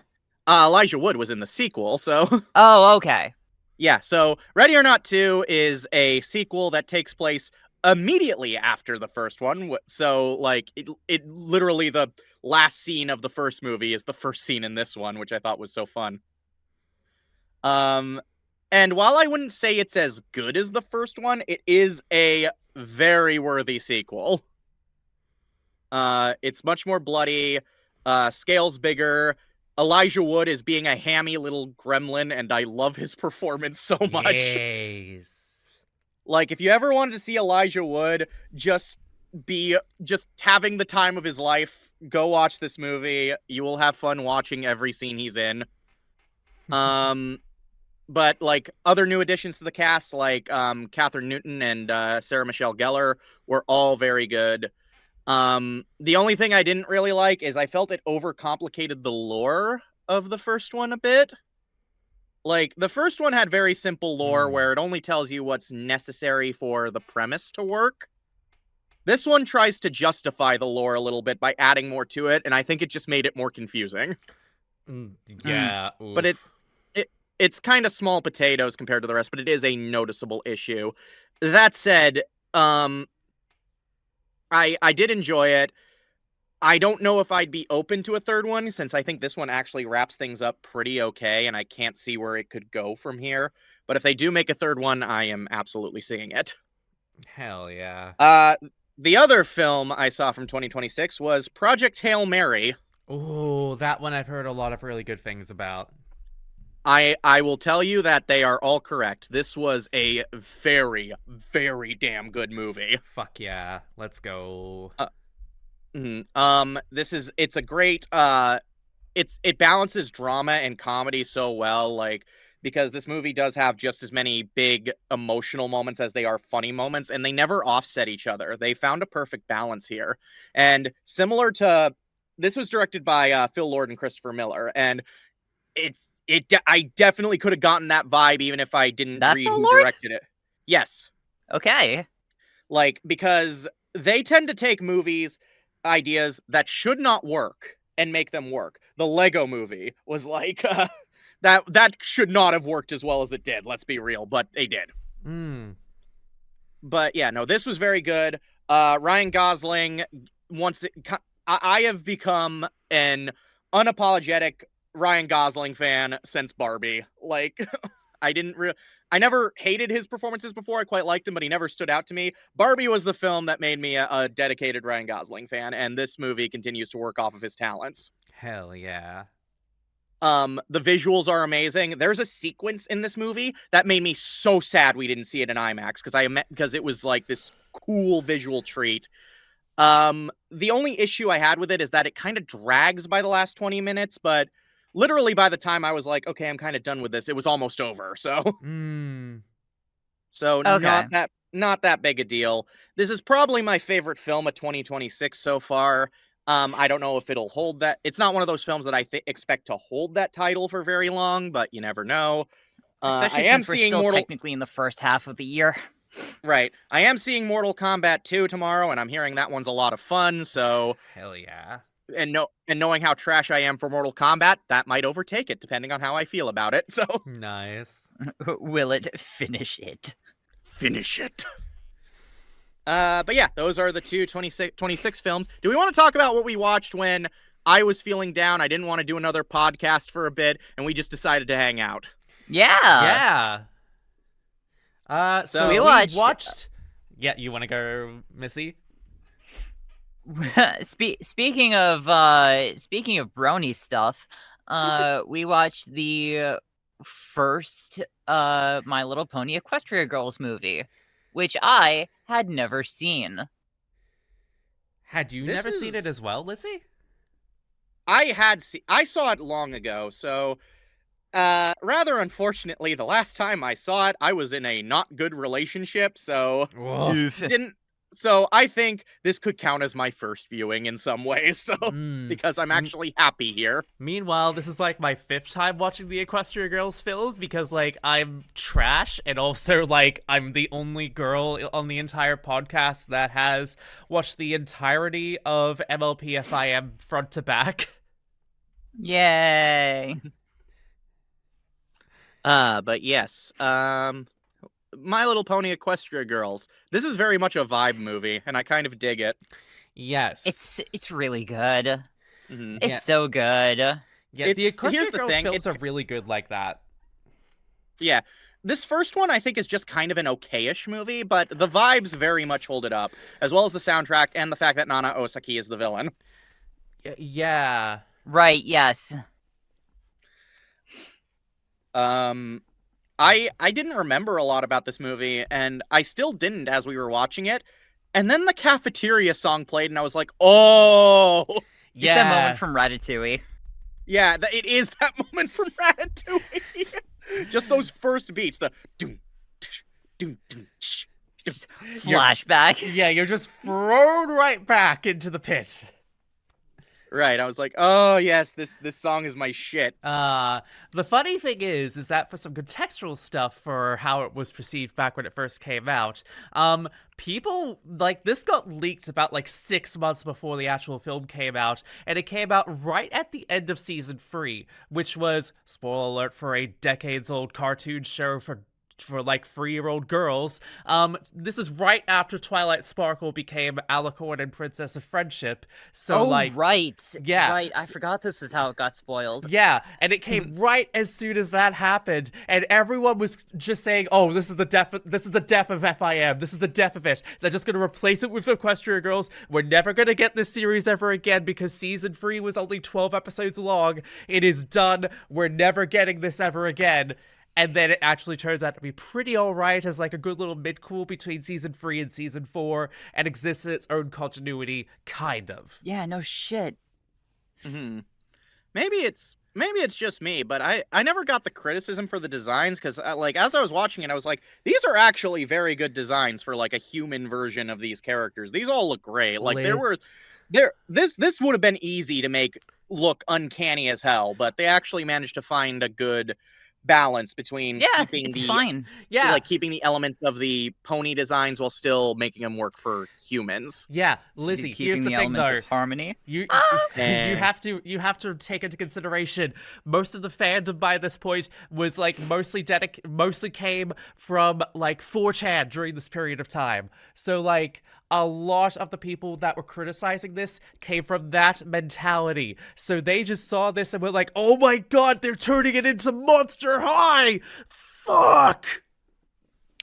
Elijah Wood was in the sequel, so Oh, okay. yeah. So Ready or Not 2 is a sequel that takes place immediately after the first one. So like it literally the last scene of the first movie is the first scene in this one, which I thought was so fun. And while I wouldn't say it's as good as the first one, it is a very worthy sequel. It's much more bloody, scale's bigger. Elijah Wood is being a hammy little gremlin, and I love his performance so much. Yes. Like, if you ever wanted to see Elijah Wood just having the time of his life, go watch this movie. You will have fun watching every scene he's in. But like other new additions to the cast, like Catherine Newton and Sarah Michelle Gellar, were all very good. The only thing I didn't really like is I felt it overcomplicated the lore of the first one a bit. Like, the first one had very simple lore where it only tells you what's necessary for the premise to work. This one tries to justify the lore a little bit by adding more to it, and I think it just made it more confusing. Yeah. But it's kind of small potatoes compared to the rest, but it is a noticeable issue. That said, I did enjoy it. I don't know if I'd be open to a third one, since I think this one actually wraps things up pretty okay, and I can't see where it could go from here. But if they do make a third one, I am absolutely seeing it. Hell yeah. The other film I saw from 2026 was Project Hail Mary. Ooh, that one I've heard a lot of really good things about. I will tell you that they are all correct. This was a very, very damn good movie. Fuck yeah. Let's go. It's a great it balances drama and comedy so well, like, because this movie does have just as many big emotional moments as they are funny moments, and they never offset each other. They found a perfect balance here. And similar to this was directed by Phil Lord and Christopher Miller, and I definitely could have gotten that vibe even if I didn't read Phil who Lord? directed it. Yes. Okay. Like, because they tend to take movies ideas that should not work and make them work. The Lego movie was like that should not have worked as well as it did, let's be real, but they did. But yeah, no, this was very good. Ryan Gosling, I have become an unapologetic Ryan Gosling fan since Barbie. Like, I never hated his performances before. I quite liked him, but he never stood out to me. Barbie was the film that made me a dedicated Ryan Gosling fan, and this movie continues to work off of his talents. Hell yeah. The visuals are amazing. There's a sequence in this movie that made me so sad we didn't see it in IMAX because it was like this cool visual treat. The only issue I had with it is that it kind of drags by the last 20 minutes, but literally by the time I was like, okay, I'm kind of done with this, it was almost over. So Okay. not that big a deal. This is probably my favorite film of 2026 so far. I don't know if it'll hold that. It's not one of those films that I expect to hold that title for very long, but you never know. Especially I am since we're seeing still technically in the first half of the year. Right. I am seeing Mortal Kombat 2 tomorrow, and I'm hearing that one's a lot of fun. So, Hell yeah. and knowing how trash I am for Mortal Kombat, that might overtake it, depending on how I feel about it. So, Nice. Will it finish it? finish it. But yeah, those are the two 26 films. Do we want to talk about what we watched when I was feeling down? I didn't want to do another podcast for a bit, and we just decided to hang out. Yeah. Yeah. So we we watched- watched. Yeah, you want to go, Missy? Speaking of brony stuff, we watched the first My Little Pony Equestria Girls movie, which I had never seen. Had you This never seen is- it as well, Lizzy? I saw it long ago, so rather unfortunately, the last time I saw it, I was in a not good relationship, so didn't. So I think this could count as my first viewing in some ways. So because I'm actually happy here. Meanwhile, this is like my 5th time watching the Equestria Girls films because like I'm trash and also like I'm the only girl on the entire podcast that has watched the entirety of MLPFIM front to back. Yay! But yes, My Little Pony Equestria Girls. This is very much a vibe movie, and I kind of dig it. Yes. It's really good. Mhm. It's so good. Yeah, the here's Equestria the Girls thing, films are really good like that. Yeah. This first one, I think, is just kind of an okay-ish movie, but the vibes very much hold it up, as well as the soundtrack and the fact that Nana Osaki is the villain. Yeah. Right, yes. I didn't remember a lot about this movie, and I still didn't as we were watching it. And then the cafeteria song played, and I was like, oh! It's that moment from Ratatouille. Yeah, it is that moment from Ratatouille. Just those first beats, the doom, tsh, doom, doom, tsh, doom. Just flashback. Yeah, you're just thrown right back into the pit. Right, I was like, oh yes, this song is my shit. The funny thing is that for some contextual stuff for how it was perceived back when it first came out, people, like, this got leaked about, like, 6 months before the actual film came out, and it came out right at the end of season 3, which was, spoiler alert for a decades-old cartoon show for like 3-year-old girls. This is right after Twilight Sparkle became Alicorn and Princess of Friendship. So like, right. yeah. Right. I forgot this was how it got spoiled. Yeah, and it came right as soon as that happened, and everyone was just saying, "Oh, this is the death of FIM. This is the death of it. They're just gonna replace it with Equestria Girls. We're never gonna get this series ever again because season 3 was only 12 episodes long. It is done. We're never getting this ever again." And then it actually turns out to be pretty alright as like a good little mid-cool between season 3 and season 4 and exists in its own continuity, kind of. Yeah, no shit. Mm-hmm. Maybe it's just me, but I never got the criticism for the designs because like as I was watching it, I was like, these are actually very good designs for like a human version of these characters. These all look great. Like this would have been easy to make look uncanny as hell, but they actually managed to find a good balance between keeping it's the fine. Yeah. keeping the elements of the pony designs while still making them work for humans. Yeah, Lizzy, here's Keeping the the thing elements though. of harmony. You Eh. you have to take into consideration most of the fandom by this point was like mostly came from like 4chan during this period of time. So like a lot of the people that were criticizing this came from that mentality. So they just saw this and were like, "Oh my god, they're turning it into Monster High! Fuck!"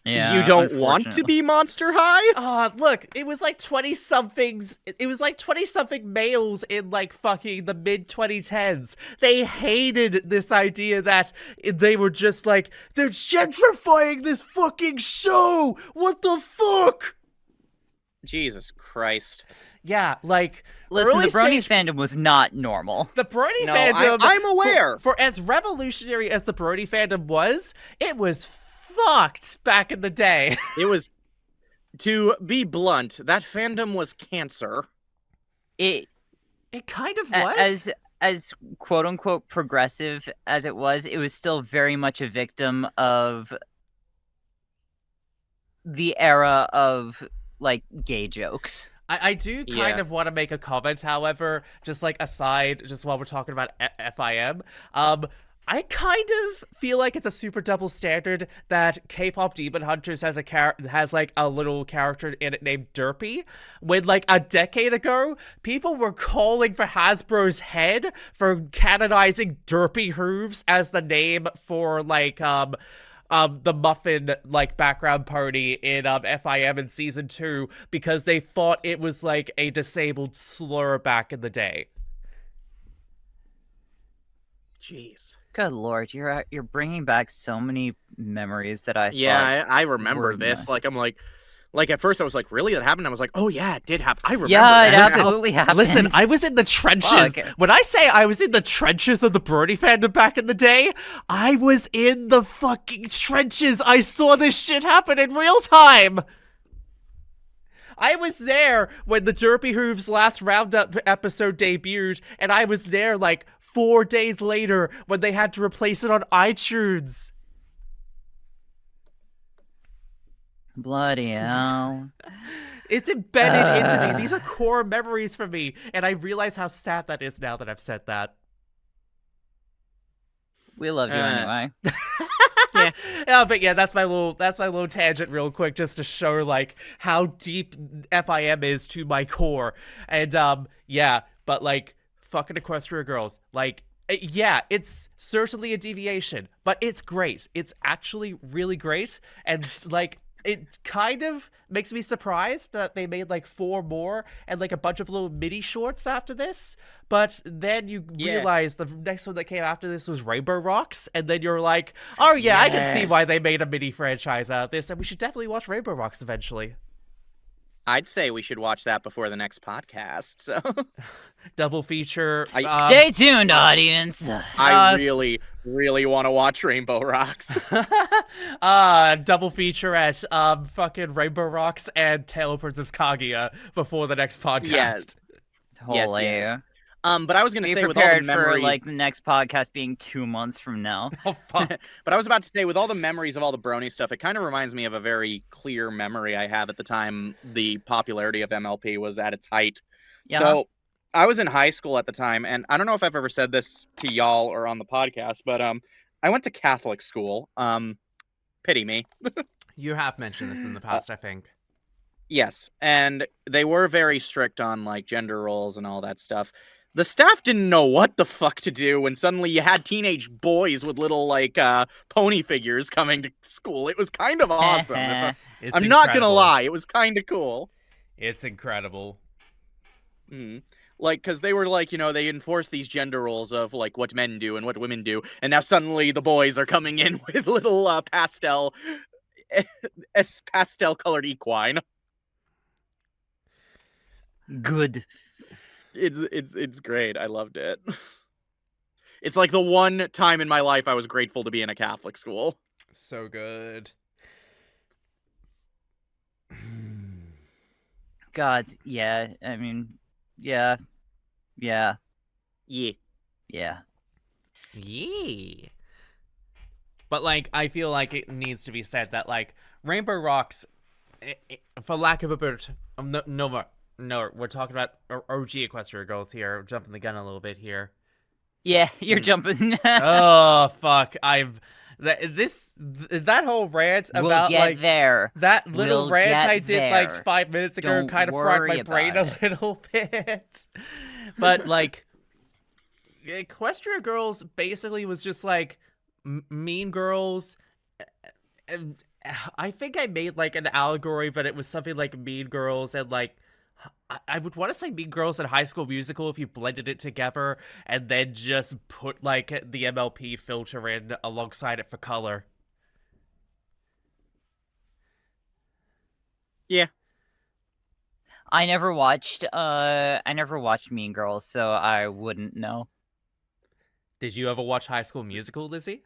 Yeah, You don't want to unfortunately. be Monster High? Look, it was like 20-somethings. It was like 20-something males in like fucking the mid-2010s. They hated this idea that they were just like, they're gentrifying this fucking show! What the fuck? Jesus Christ. Yeah, like, Listen, the early Brony stage- fandom was not normal. The Brony No, fandom. I'm aware. For as revolutionary as the Brony fandom was, it was fucked back in the day. It was, to be blunt, that fandom was cancer. It It kind of was. as quote unquote progressive as it was still very much a victim of the era of like gay jokes. I do kind of want to make a comment, however, just like aside, just while we're talking about FIM, I kind of feel like it's a super double standard that K-pop Demon Hunters has like a little character in it named Derpy, when like a decade ago, people were calling for Hasbro's head for canonizing Derpy Hooves as the name for like the muffin like background party in FIM in season 2 because they thought it was like a disabled slur back in the day. Jeez. Good lord, you're bringing back so many memories that I Yeah, thought I remember were this. not- Like at first I was like, really, that happened? I was like, oh yeah, it did happen. I remember Yeah, it that. absolutely happened. Listen, I was in the trenches. Fuck. When I say I was in the trenches of the Brody fandom back in the day, I was in the fucking trenches. I saw this shit happen in real time. I was there when the Derpy Hooves last Roundup episode debuted, and I was there like 4 days later when they had to replace it on iTunes. Bloody hell. It's embedded into me. These are core memories for me, and I realize how sad that is now that I've said that. We love you anyway. Yeah. But yeah, that's my little tangent real quick, just to show like how deep FIM is to my core. And yeah, but like fucking Equestria girls, like yeah, it's certainly a deviation, but it's great. It's actually really great, and like it kind of makes me surprised that they made like 4 more and like a bunch of little mini shorts after this. But then you realize the next one that came after this was Rainbow Rocks, and then you're like, oh yeah, I can see why they made a mini franchise out of this, and we should definitely watch Rainbow Rocks eventually. I'd say we should watch that before the next podcast. So Double feature. Stay tuned, audience. I really, really want to watch Rainbow Rocks. Double feature at fucking Rainbow Rocks and Tale of Princess Kaguya before the next podcast. Yes. Totally. Yes. But I was gonna Be say with all the prepared memories, for like the next podcast being 2 months from now. Oh fuck. but I was about to say with all the memories of all the Brony stuff, it kind of reminds me of a very clear memory I have at the time the popularity of MLP was at its height. Yeah. So I was in high school at the time, and I don't know if I've ever said this to y'all or on the podcast, but I went to Catholic school. Pity me. You have mentioned this in the past, I think. Yes, and they were very strict on like gender roles and all that stuff. The staff didn't know what the fuck to do when suddenly you had teenage boys with little like pony figures coming to school. It was kind of awesome. I'm not gonna lie, it was kind of cool. It's incredible. Like, because they were like, you know, they enforce these gender roles of like what men do and what women do, and now suddenly the boys are coming in with little pastel colored equine. Good. It's great. I loved it. It's like the one time in my life I was grateful to be in a Catholic school. So good. God, yeah. I mean, yeah. Yeah. Yeah. Yee. But like, I feel like it needs to be said that like Rainbow Rocks, for lack of a better, no, we're talking about OG Equestria Girls here. Jumping the gun a little bit here. Yeah, you're jumping. Oh fuck! That whole rant We'll about get like there. that little We'll rant get I did there. like 5 minutes ago Don't kind of fried worry my brain a about little bit. But like, Equestria Girls basically was just like Mean Girls. I think I made like an allegory, but it was something like Mean Girls and like I would want to say Mean Girls and High School Musical if you blended it together and then just put like the MLP filter in alongside it for color. Yeah. I never watched Mean Girls, so I wouldn't know. Did you ever watch High School Musical, Lizzy?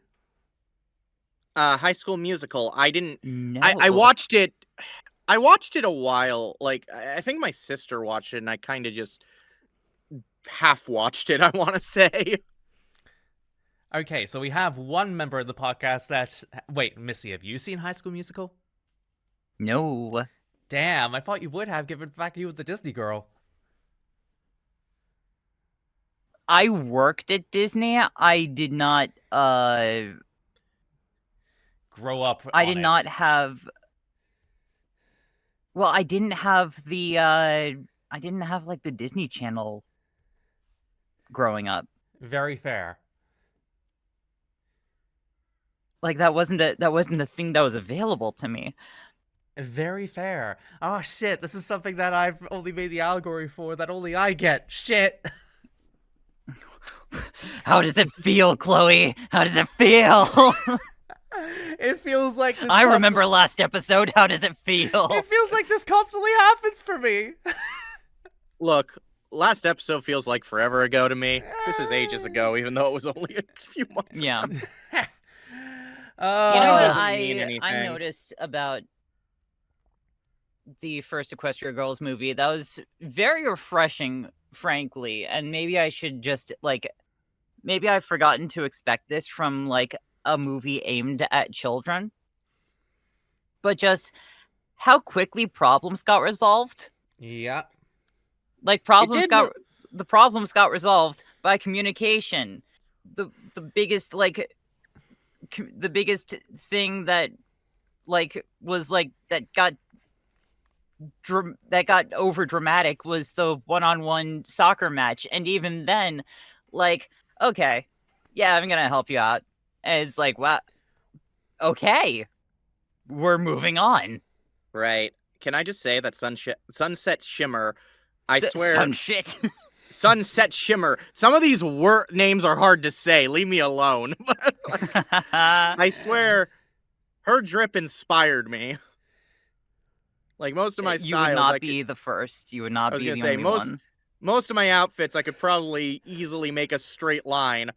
High School Musical. I didn't. No. I watched it. I watched it a while. Like I think my sister watched it, and I kind of just half watched it. I want to say. Okay, so we have one member of the podcast that. Wait, Missy, have you seen High School Musical? No. Damn, I thought you would have, given the fact you were the Disney girl. I worked at Disney. I did not grow up. I did not have. Well, I didn't have the like the Disney Channel growing up. Very fair. Like that wasn't a thing that was available to me. Very fair. Oh shit, this is something that I've only made the allegory for that only I get. Shit. How does it feel, Chloe? How does it feel? It feels like this I remember last episode. How does it feel? It feels like this constantly happens for me. Look, last episode feels like forever ago to me. This is ages ago, even though it was only a few months Yeah. ago. You know what doesn't mean anything. I noticed about the first Equestria Girls movie? That was very refreshing, frankly, and maybe I should just maybe I've forgotten to expect this from like a movie aimed at children, but just how quickly problems got resolved. Yeah. Like the problems got resolved by communication. The biggest the biggest thing that was that got over dramatic was the one-on-one soccer match, and even then, okay, yeah, I'm gonna help you out. And it's like, well, okay, we're moving on. Right. Can I just say that Sunset Shimmer, I swear... Sunset Shimmer. Some of these names are hard to say. Leave me alone. I swear, her drip inspired me. Like, most of my styles... You would not be the first. You would not be the only one. Most of my outfits, I could probably easily make a straight line.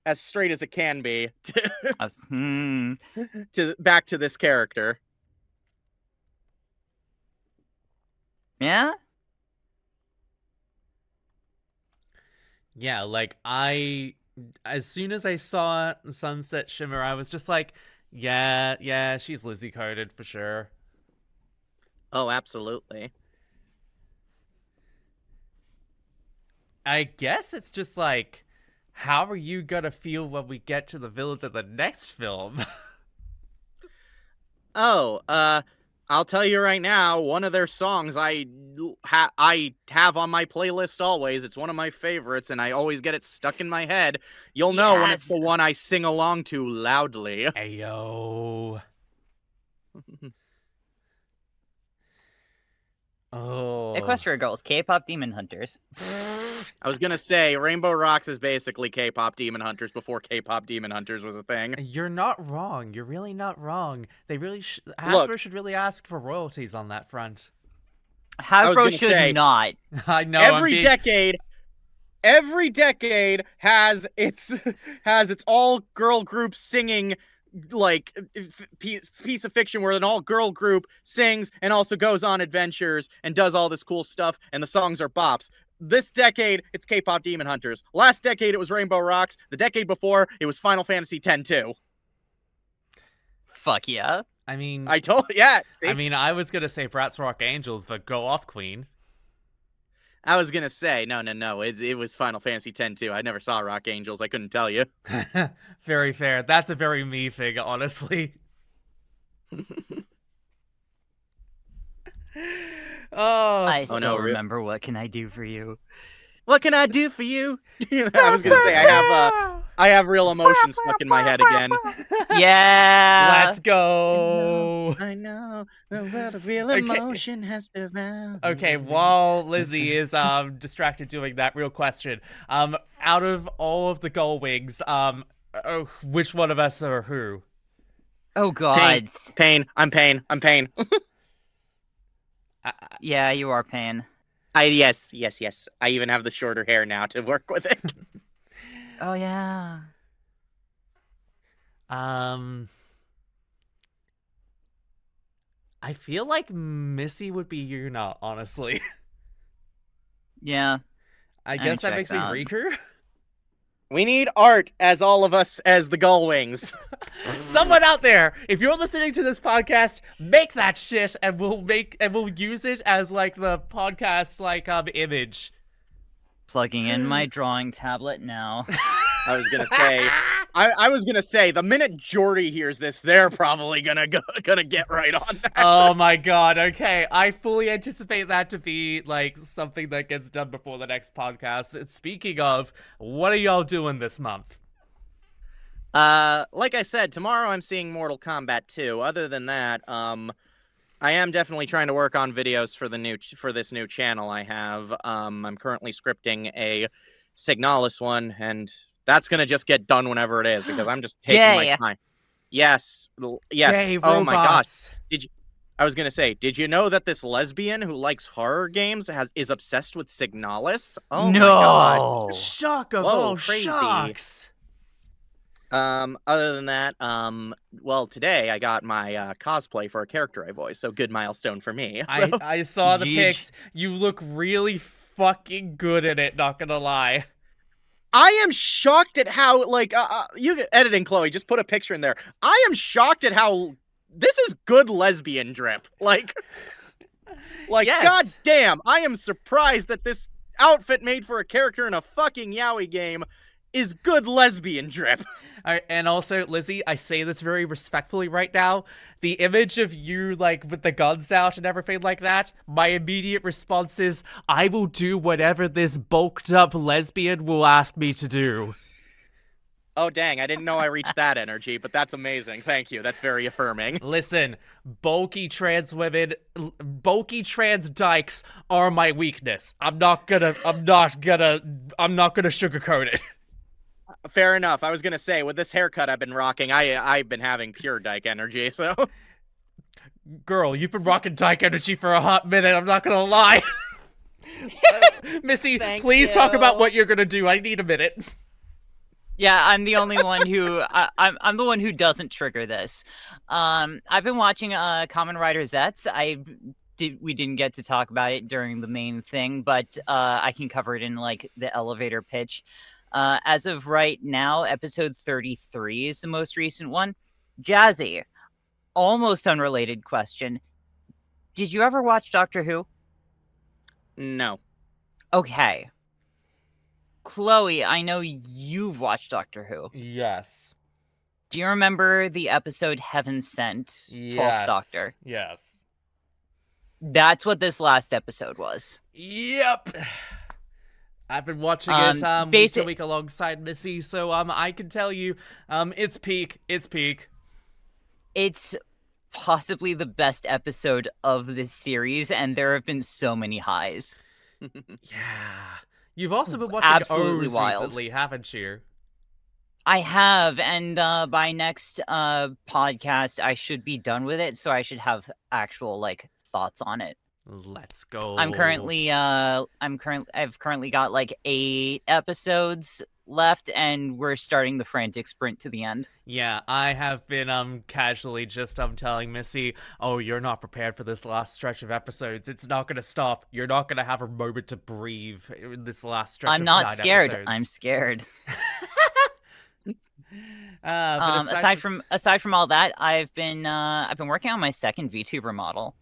As straight as it can be. Back to this character. Yeah? Yeah, like, as soon as I saw Sunset Shimmer, I was just like, yeah, she's Lizzy coded for sure. Oh, absolutely. I guess it's just like, how are you gonna feel when we get to the villains of the next film? I'll tell you right now, one of their songs I have on my playlist always. It's one of my favorites, and I always get it stuck in my head. You'll know when it's the one I sing along to loudly. Ayo. Oh. Equestria Girls, K-pop Demon Hunters. I was gonna say, Rainbow Rocks is basically K-pop Demon Hunters before K-pop Demon Hunters was a thing. You're not wrong. You're really not wrong. They really Hasbro should really ask for royalties on that front. Hasbro should not. I know. Every decade has its all girl group singing piece of fiction where an all-girl group sings and also goes on adventures and does all this cool stuff, and the songs are bops. This decade, it's K-pop Demon Hunters. Last decade, it was Rainbow Rocks. The decade before, it was Final Fantasy X-2. fuck yeah. I mean, Yeah. See? I mean, I was gonna say Bratz Rock Angels, but go off, Queen. I was gonna say no. It was Final Fantasy X too. I never saw Rock Angels. I couldn't tell you. Very fair. That's a very me thing, honestly. I Oh, still no, remember What Can I Do For You? What can I do for you? I was gonna say I have real emotion stuck in my head again. Yeah. Let's go. I know the real Okay. emotion has surrounded. Okay, while Lizzy is distracted doing that, real question. Out of all of the Gull Wings, which one of us are who? Oh god. Pain. I'm Pain. Yeah, you are Pain. Yes. I even have the shorter hair now to work with it. Oh yeah. I feel like Missy would be Yuna, honestly. Yeah. I guess that makes checks out. me Riku. We need art as all of us as the Gull Wings. Someone out there, if you're listening to this podcast, make that shit and we'll use it as like the podcast image. Plugging in my drawing tablet now. I was gonna say, I was gonna say, the minute Jordy hears this, they're probably gonna get right on that. Oh my god, okay. I fully anticipate that to be like something that gets done before the next podcast. Speaking of, what are y'all doing this month? Like I said, tomorrow I'm seeing Mortal Kombat 2. Other than that, I am definitely trying to work on videos for this new channel I have. I'm currently scripting a Signalis one, and that's gonna just get done whenever it is because I'm just taking my time. Yes. Gay Oh my gosh. robots. I was gonna say, did you know that this lesbian who likes horror games is obsessed with Signalis? Oh my god. Shock of Whoa, all crazy. shocks. Other than that, well, today I got my cosplay for a character I voice, so good milestone for me. So. I saw the pics. You look really fucking good in it, not gonna lie. I am shocked at how, you editing, Chloe, just put a picture in there. I am shocked at how this is good lesbian drip. Yes. God damn, I am surprised that this outfit made for a character in a fucking yaoi game is good lesbian drip. And also, Lizzy, I say this very respectfully right now. The image of you, with the guns out and everything like that, my immediate response is, I will do whatever this bulked up lesbian will ask me to do. Oh, dang, I didn't know I reached that energy, but that's amazing. Thank you. That's very affirming. Listen, bulky trans women, bulky trans dykes are my weakness. I'm not gonna sugarcoat it. Fair enough. I was gonna say, with this haircut I've been rocking, I've been having pure dyke energy, so. Girl, you've been rocking dyke energy for a hot minute, I'm not gonna lie. Missy, please talk about what you're gonna do. I need a minute. Yeah, I'm the only one who I'm the one who doesn't trigger this. I've been watching Kamen Rider Zets. We didn't get to talk about it during the main thing, but I can cover it in the elevator pitch. As of right now, episode 33 is the most recent one. Jazzy, almost unrelated question. Did you ever watch Doctor Who? No. Okay. Chloe, I know you've watched Doctor Who. Yes. Do you remember the episode Heaven Sent, 12th Doctor? Yes. That's what this last episode was. Yep. I've been watching it week to week alongside Missy, so I can tell you, it's peak. It's peak. It's possibly the best episode of this series, and there have been so many highs. Yeah. You've also been watching Absolutely O's wild. recently, haven't you? I have, and by next podcast, I should be done with it, so I should have actual thoughts on it. Let's go. I've currently got 8 episodes left, and we're starting the frantic sprint to the end. Yeah, I have been casually just telling Missy, oh, you're not prepared for this last stretch of episodes. It's not gonna stop. You're not gonna have a moment to breathe in this last stretch. I'm not scared. I'm scared. But Aside from all that, I've been working on my second VTuber model.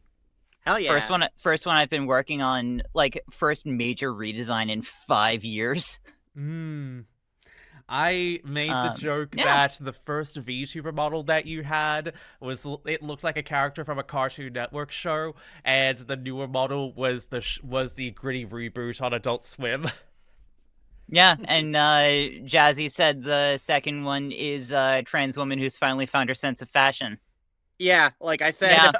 Hell yeah. First one I've been working on, like, first major redesign in 5 years. I made the joke that the first VTuber model that you had it looked like a character from a Cartoon Network show, and the newer model was the gritty reboot on Adult Swim. Yeah, and Jazzy said the second one is a trans woman who's finally found her sense of fashion. Yeah, like I said,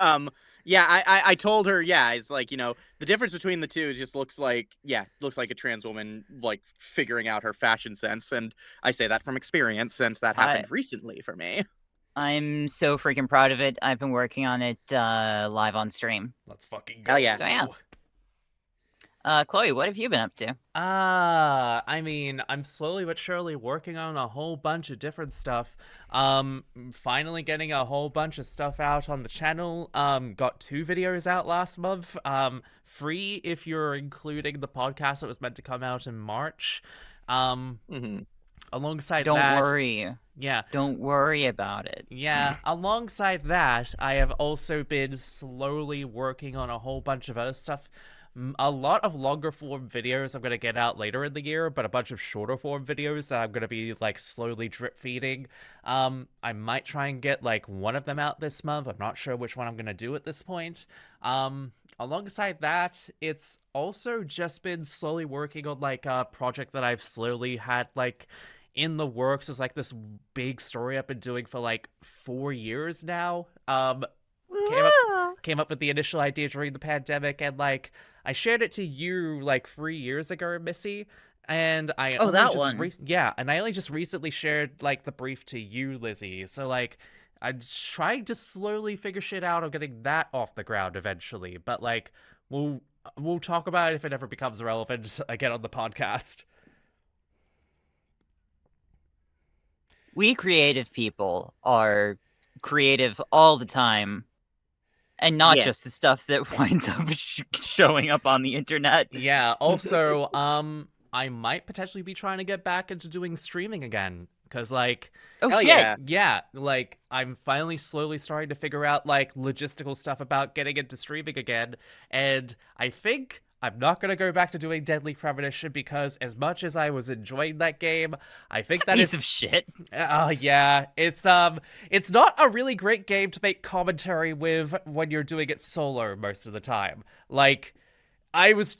I told her, it's like, the difference between the two just looks like a trans woman, like, figuring out her fashion sense, and I say that from experience since that happened recently for me. I'm so freaking proud of it. I've been working on it live on stream. Let's fucking go. Hell yeah. So yeah. Chloe, what have you been up to? I mean, I'm slowly but surely working on a whole bunch of different stuff. Finally getting a whole bunch of stuff out on the channel. Got 2 videos out last month. Free if you're including the podcast that was meant to come out in March. Alongside Don't that... worry. Yeah. Don't worry about it. Yeah. Alongside that, I have also been slowly working on a whole bunch of other stuff. A lot of longer form videos I'm going to get out later in the year, but a bunch of shorter form videos that I'm going to be, like, slowly drip feeding. I might try and get, like, one of them out this month. I'm not sure which one I'm going to do at this point. Alongside that, it's also just been slowly working on, like, a project that I've slowly had, like, in the works. Is like this big story I've been doing for, like, 4 years now. Came up with the initial idea during the pandemic, and, like, I shared it to you, like, 3 years ago, Missy, and I and I only just recently shared, like, the brief to you, Lizzy. So, like, I'm trying to slowly figure shit out on getting that off the ground eventually, but, like, we'll talk about it if it ever becomes relevant again on the podcast. We creative people are creative all the time. And not just the stuff that winds up showing up on the internet. Yeah, also, I might potentially be trying to get back into doing streaming again. Because, like... Oh, shit! Yeah, like, I'm finally slowly starting to figure out, like, logistical stuff about getting into streaming again. And I think I'm not going to go back to doing Deadly Premonition, because as much as I was enjoying that game, I think that piece of shit. Yeah, it's not a really great game to make commentary with when you're doing it solo most of the time. Like, I was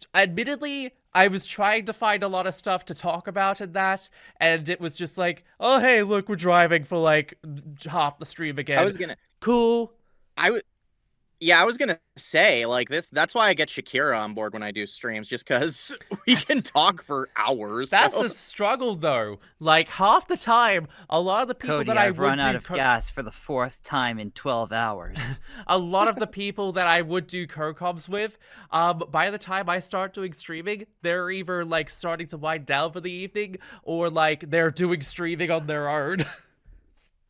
trying to find a lot of stuff to talk about in that, and it was just like, oh hey, look, we're driving for, like, half the stream again. Cool. I was gonna say, like, that's why I get Shakira on board when I do streams, just because we can talk for hours. That's the struggle, though. Like, half the time, a lot of the people Cody, that I've run out of gas for the 4th time in 12 hours. A lot of the people that I would do co-coms with, by the time I start doing streaming, they're either, like, starting to wind down for the evening, or, like, they're doing streaming on their own.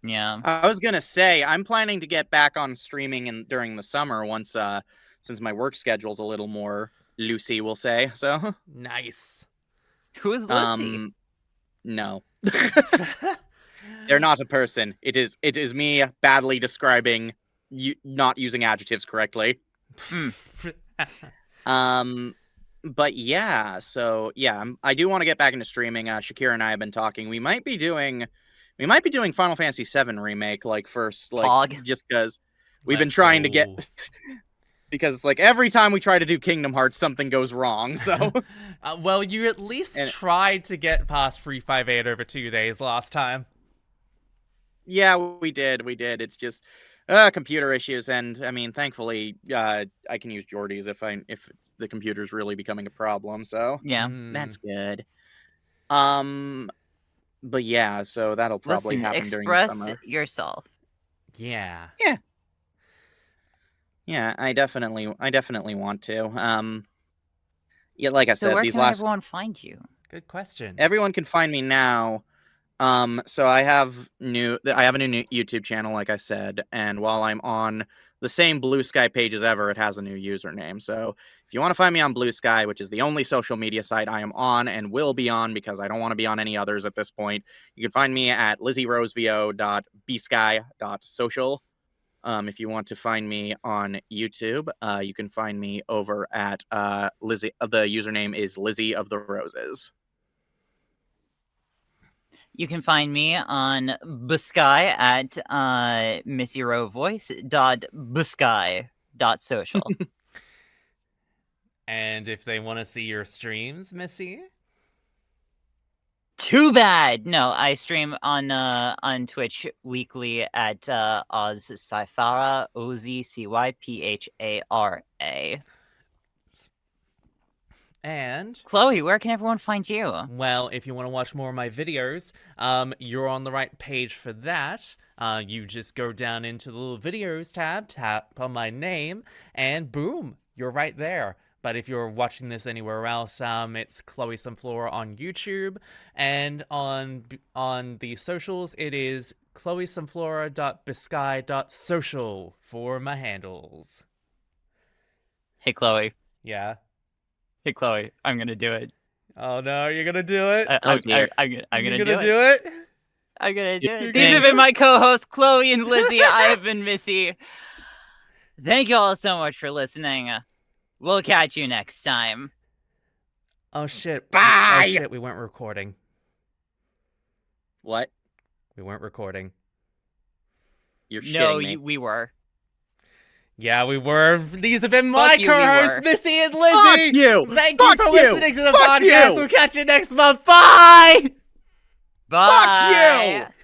Yeah. I was gonna say, I'm planning to get back on streaming during the summer once, since my work schedule's a little more loosey, we'll say. So nice. Who is Lizzy? No. They're not a person. It is me badly describing not using adjectives correctly. But yeah, so yeah, I do want to get back into streaming. Shakira and I have been talking. We might be doing Final Fantasy VII Remake, like, first, like, Pog. just because we've been trying to get... because, like, every time we try to do Kingdom Hearts, something goes wrong, so... well, you at least tried to get past 358 over 2 days last time. Yeah, we did. It's just computer issues, and, I mean, thankfully, I can use Jordy's if the computer's really becoming a problem, so... Yeah. That's good. But yeah, so that'll probably happen during the summer. Express yourself. Yeah. Yeah, I definitely want to. Yeah, like I said, where can everyone find you? Good question. Everyone can find me now. So I have a new YouTube channel, like I said, and while I'm on the same BlueSky page as ever. It has a new username. So if you want to find me on BlueSky, which is the only social media site I am on and will be on because I don't want to be on any others at this point, you can find me at lizzyrosevio.bsky.social. If you want to find me on YouTube, you can find me over at Lizzy. The username is Lizzy of the Roses. You can find me on BlueSky at missyrovoice.bluesky.social. And if they want to see your streams, Missy? Too bad. No, I stream on Twitch weekly at OzCyphara, OZCYPHARA. And Chloe, where can everyone find you? well, if you want to watch more of my videos, you're on the right page for that. You just go down into the little videos tab, tap on my name, and boom, you're right there. But if you're watching this anywhere else, it's Chloe Sunflora on YouTube, and on the socials, it is chloesunflora.bisky.social for my handles. Hey, Chloe. Yeah. Hey, Chloe. I'm gonna do it. Oh no, you're gonna do it. I'm dear. gonna do do it. it. I'm gonna do You're it. These gonna- have been my co-hosts, Chloe and Lizzy. I have been Missy. Thank you all so much for listening. We'll catch you next time. Oh shit. Bye! Oh shit, we weren't recording. What? We weren't recording. You're No, shitting me. we were. Yeah, we were. These have been my you, we co-hosts, were. Missy and Lizzy. Fuck you! Thank Fuck you for you! listening to the Fuck podcast. you! We'll catch you next month. Bye! Bye. Fuck you!